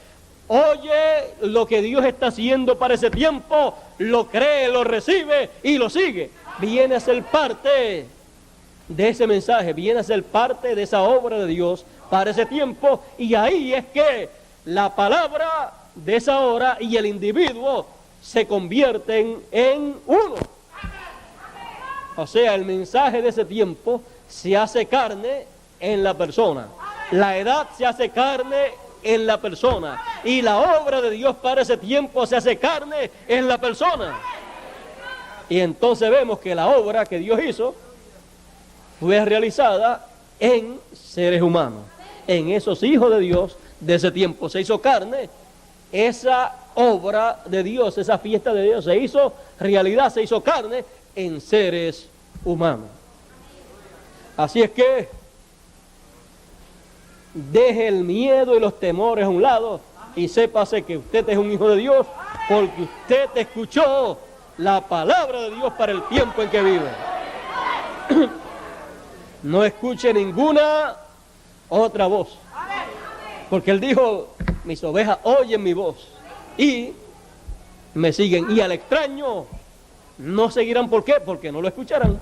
oye lo que Dios está haciendo para ese tiempo, lo cree, lo recibe y lo sigue. Viene a ser parte de ese mensaje, viene a ser parte de esa obra de Dios para ese tiempo, y ahí es que la palabra de esa hora y el individuo se convierten en uno. O sea, el mensaje de ese tiempo se hace carne en la persona, la edad se hace carne en la persona, y la obra de Dios para ese tiempo se hace carne en la persona. Y entonces vemos que la obra que Dios hizo fue realizada en seres humanos, en esos hijos de Dios de ese tiempo. Se hizo carne, esa obra de Dios, esa fiesta de Dios se hizo realidad, se hizo carne en seres humanos. Así es que deje el miedo y los temores a un lado y sépase que usted es un hijo de Dios, porque usted escuchó la palabra de Dios para el tiempo en que vive. No escuche ninguna otra voz, porque Él dijo: mis ovejas oyen mi voz y me siguen, y al extraño no seguirán. ¿Por qué? Porque no lo escucharán.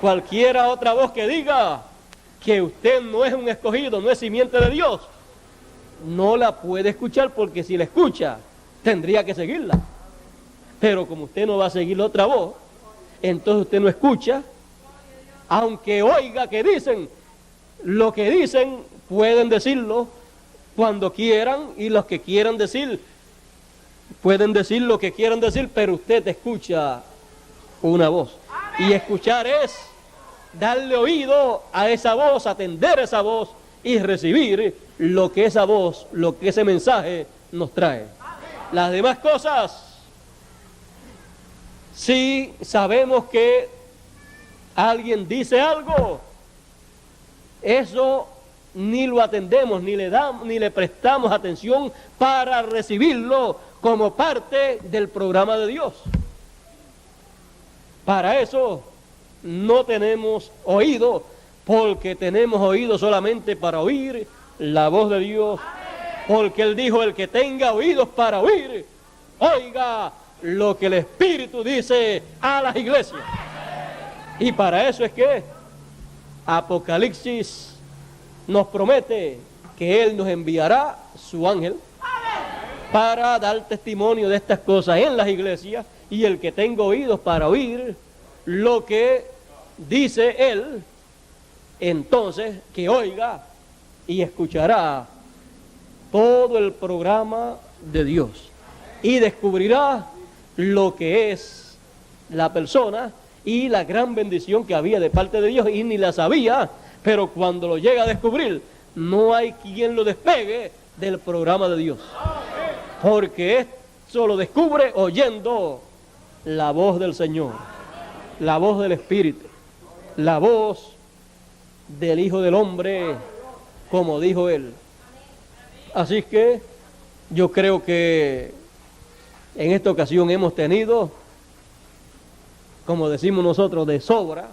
Cualquiera otra voz que diga que usted no es un escogido, no es simiente de Dios, no la puede escuchar, porque si la escucha tendría que seguirla. Pero como usted no va a seguir la otra voz, entonces usted no escucha, aunque oiga que dicen lo que dicen, pueden decirlo cuando quieran, y los que quieran decir pueden decir lo que quieran decir, pero usted escucha una voz. Y escuchar es darle oído a esa voz, atender esa voz y recibir lo que esa voz, lo que ese mensaje nos trae. Las demás cosas, si sabemos que alguien dice algo, eso ni lo atendemos, ni le damos, ni le prestamos atención para recibirlo como parte del programa de Dios. Para eso no tenemos oído, porque tenemos oído solamente para oír la voz de Dios. Porque Él dijo: el que tenga oídos para oír, oiga lo que el Espíritu dice a las iglesias. Y para eso es que Apocalipsis nos promete que Él nos enviará su ángel para dar testimonio de estas cosas en las iglesias, y el que tenga oídos para oír lo que dice Él, entonces que oiga y escuchará todo el programa de Dios y descubrirá lo que es la persona y la gran bendición que había de parte de Dios, y ni la sabía, pero cuando lo llega a descubrir, no hay quien lo despegue del programa de Dios, porque eso lo descubre oyendo la voz del Señor, la voz del Espíritu, la voz del Hijo del Hombre, como dijo Él. Así que yo creo que en esta ocasión hemos tenido, como decimos nosotros, de sobra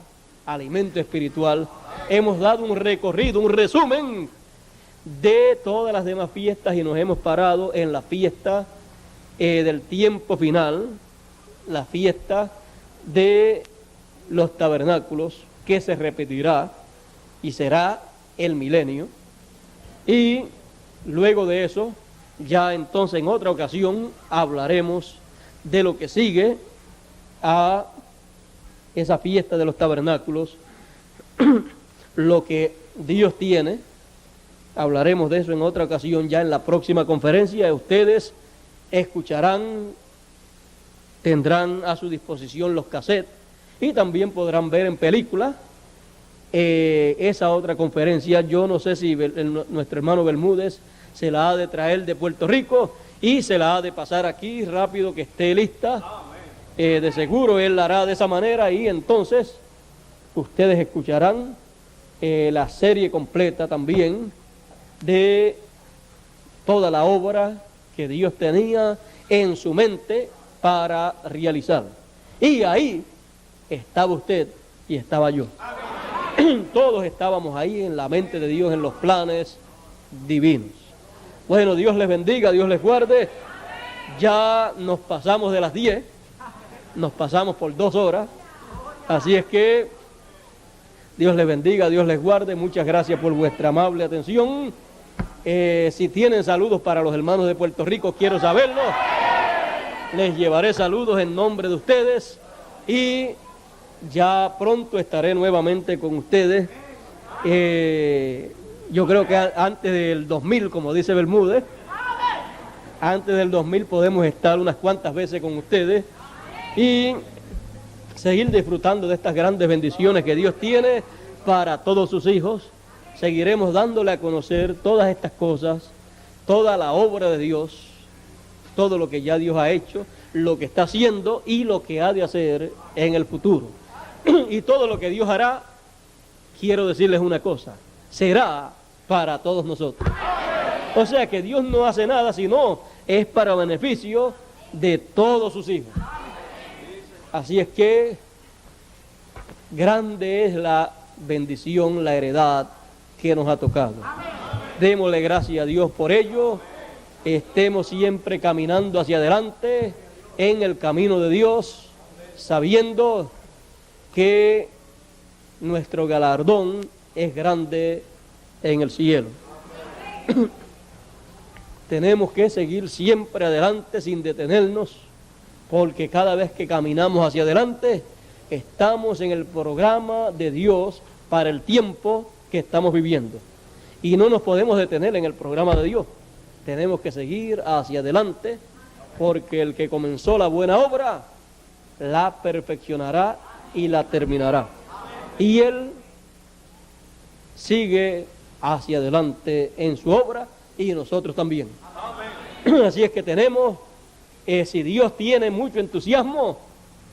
alimento espiritual. Hemos dado un recorrido, un resumen de todas las demás fiestas, y nos hemos parado en la fiesta del tiempo final, la fiesta de los tabernáculos, que se repetirá y será el milenio. Y luego de eso, ya entonces en otra ocasión hablaremos de lo que sigue a esa fiesta de los tabernáculos, lo que Dios tiene. Hablaremos de eso en otra ocasión, ya en la próxima conferencia. Ustedes escucharán, tendrán a su disposición los cassettes, y también podrán ver en película esa otra conferencia. Yo no sé si nuestro hermano Bermúdez se la ha de traer de Puerto Rico y se la ha de pasar aquí rápido, que esté lista. De seguro él la hará de esa manera, y entonces ustedes escucharán la serie completa también de toda la obra que Dios tenía en su mente para realizar. Y ahí estaba usted y estaba yo. Todos estábamos ahí en la mente de Dios, en los planes divinos. Bueno, Dios les bendiga, Dios les guarde. Ya nos pasamos de las 10, nos pasamos por 2 horas, así es que Dios les bendiga, Dios les guarde. Muchas gracias por vuestra amable atención. Si tienen saludos para los hermanos de Puerto Rico, quiero saberlo. Les llevaré saludos en nombre de ustedes, y ya pronto estaré nuevamente con ustedes. Yo creo que antes del 2000, como dice Bermúdez, antes del 2000 podemos estar unas cuantas veces con ustedes y seguir disfrutando de estas grandes bendiciones que Dios tiene para todos sus hijos. Seguiremos dándole a conocer todas estas cosas, toda la obra de Dios, todo lo que ya Dios ha hecho, lo que está haciendo y lo que ha de hacer en el futuro. Y todo lo que Dios hará, quiero decirles una cosa, será para todos nosotros. O sea que Dios no hace nada, sino es para beneficio de todos sus hijos. Así es que grande es la bendición, la heredad que nos ha tocado. Démosle gracias a Dios por ello. Estemos siempre caminando hacia adelante en el camino de Dios, sabiendo que nuestro galardón es grande en el cielo. Tenemos que seguir siempre adelante sin detenernos, porque cada vez que caminamos hacia adelante, estamos en el programa de Dios para el tiempo que estamos viviendo. Y no nos podemos detener en el programa de Dios. Tenemos que seguir hacia adelante, porque el que comenzó la buena obra, la perfeccionará y la terminará. Y Él sigue hacia adelante en su obra, y nosotros también. Así es que tenemos, si Dios tiene mucho entusiasmo,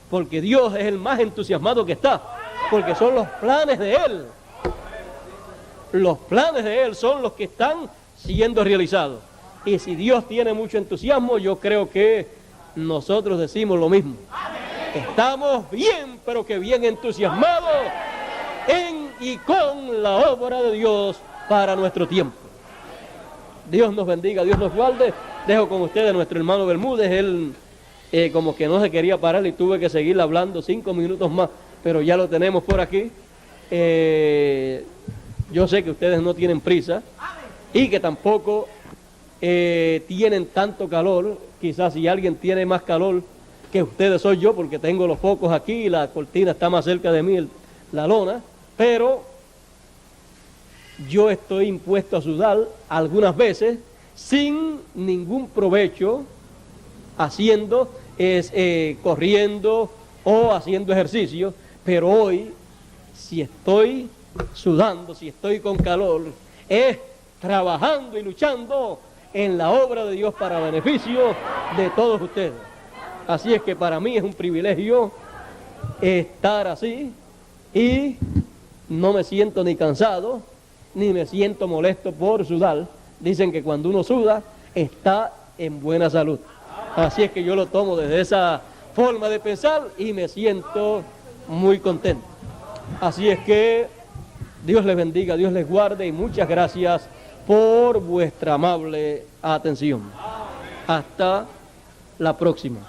porque Dios es el más entusiasmado que está, porque son los planes de Él. los planes de Él son los que están siendo realizados. Y si Dios tiene mucho entusiasmo, yo creo que nosotros decimos lo mismo. Estamos bien, pero que bien entusiasmados en y con la obra de Dios para nuestro tiempo. Dios nos bendiga, Dios nos guarde. Dejo con ustedes a nuestro hermano Bermúdez. Él como que no se quería parar y tuve que seguir hablando 5 minutos más, pero ya lo tenemos por aquí. Yo sé que ustedes no tienen prisa y que tampoco tienen tanto calor. Quizás si alguien tiene más calor que ustedes soy yo, porque tengo los focos aquí y la cortina está más cerca de mí, la lona, pero yo estoy impuesto a sudar algunas veces sin ningún provecho, corriendo o haciendo ejercicio, pero hoy, si estoy sudando, si estoy con calor, es trabajando y luchando en la obra de Dios para beneficio de todos ustedes. Así es que para mí es un privilegio estar así y no me siento ni cansado, ni me siento molesto por sudar. Dicen que cuando uno suda, está en buena salud. Así es que yo lo tomo desde esa forma de pensar y me siento muy contento. Así es que Dios les bendiga, Dios les guarde y muchas gracias por vuestra amable atención. Hasta la próxima.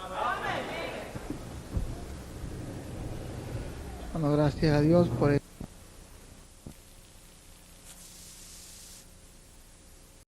Bueno, gracias a Dios por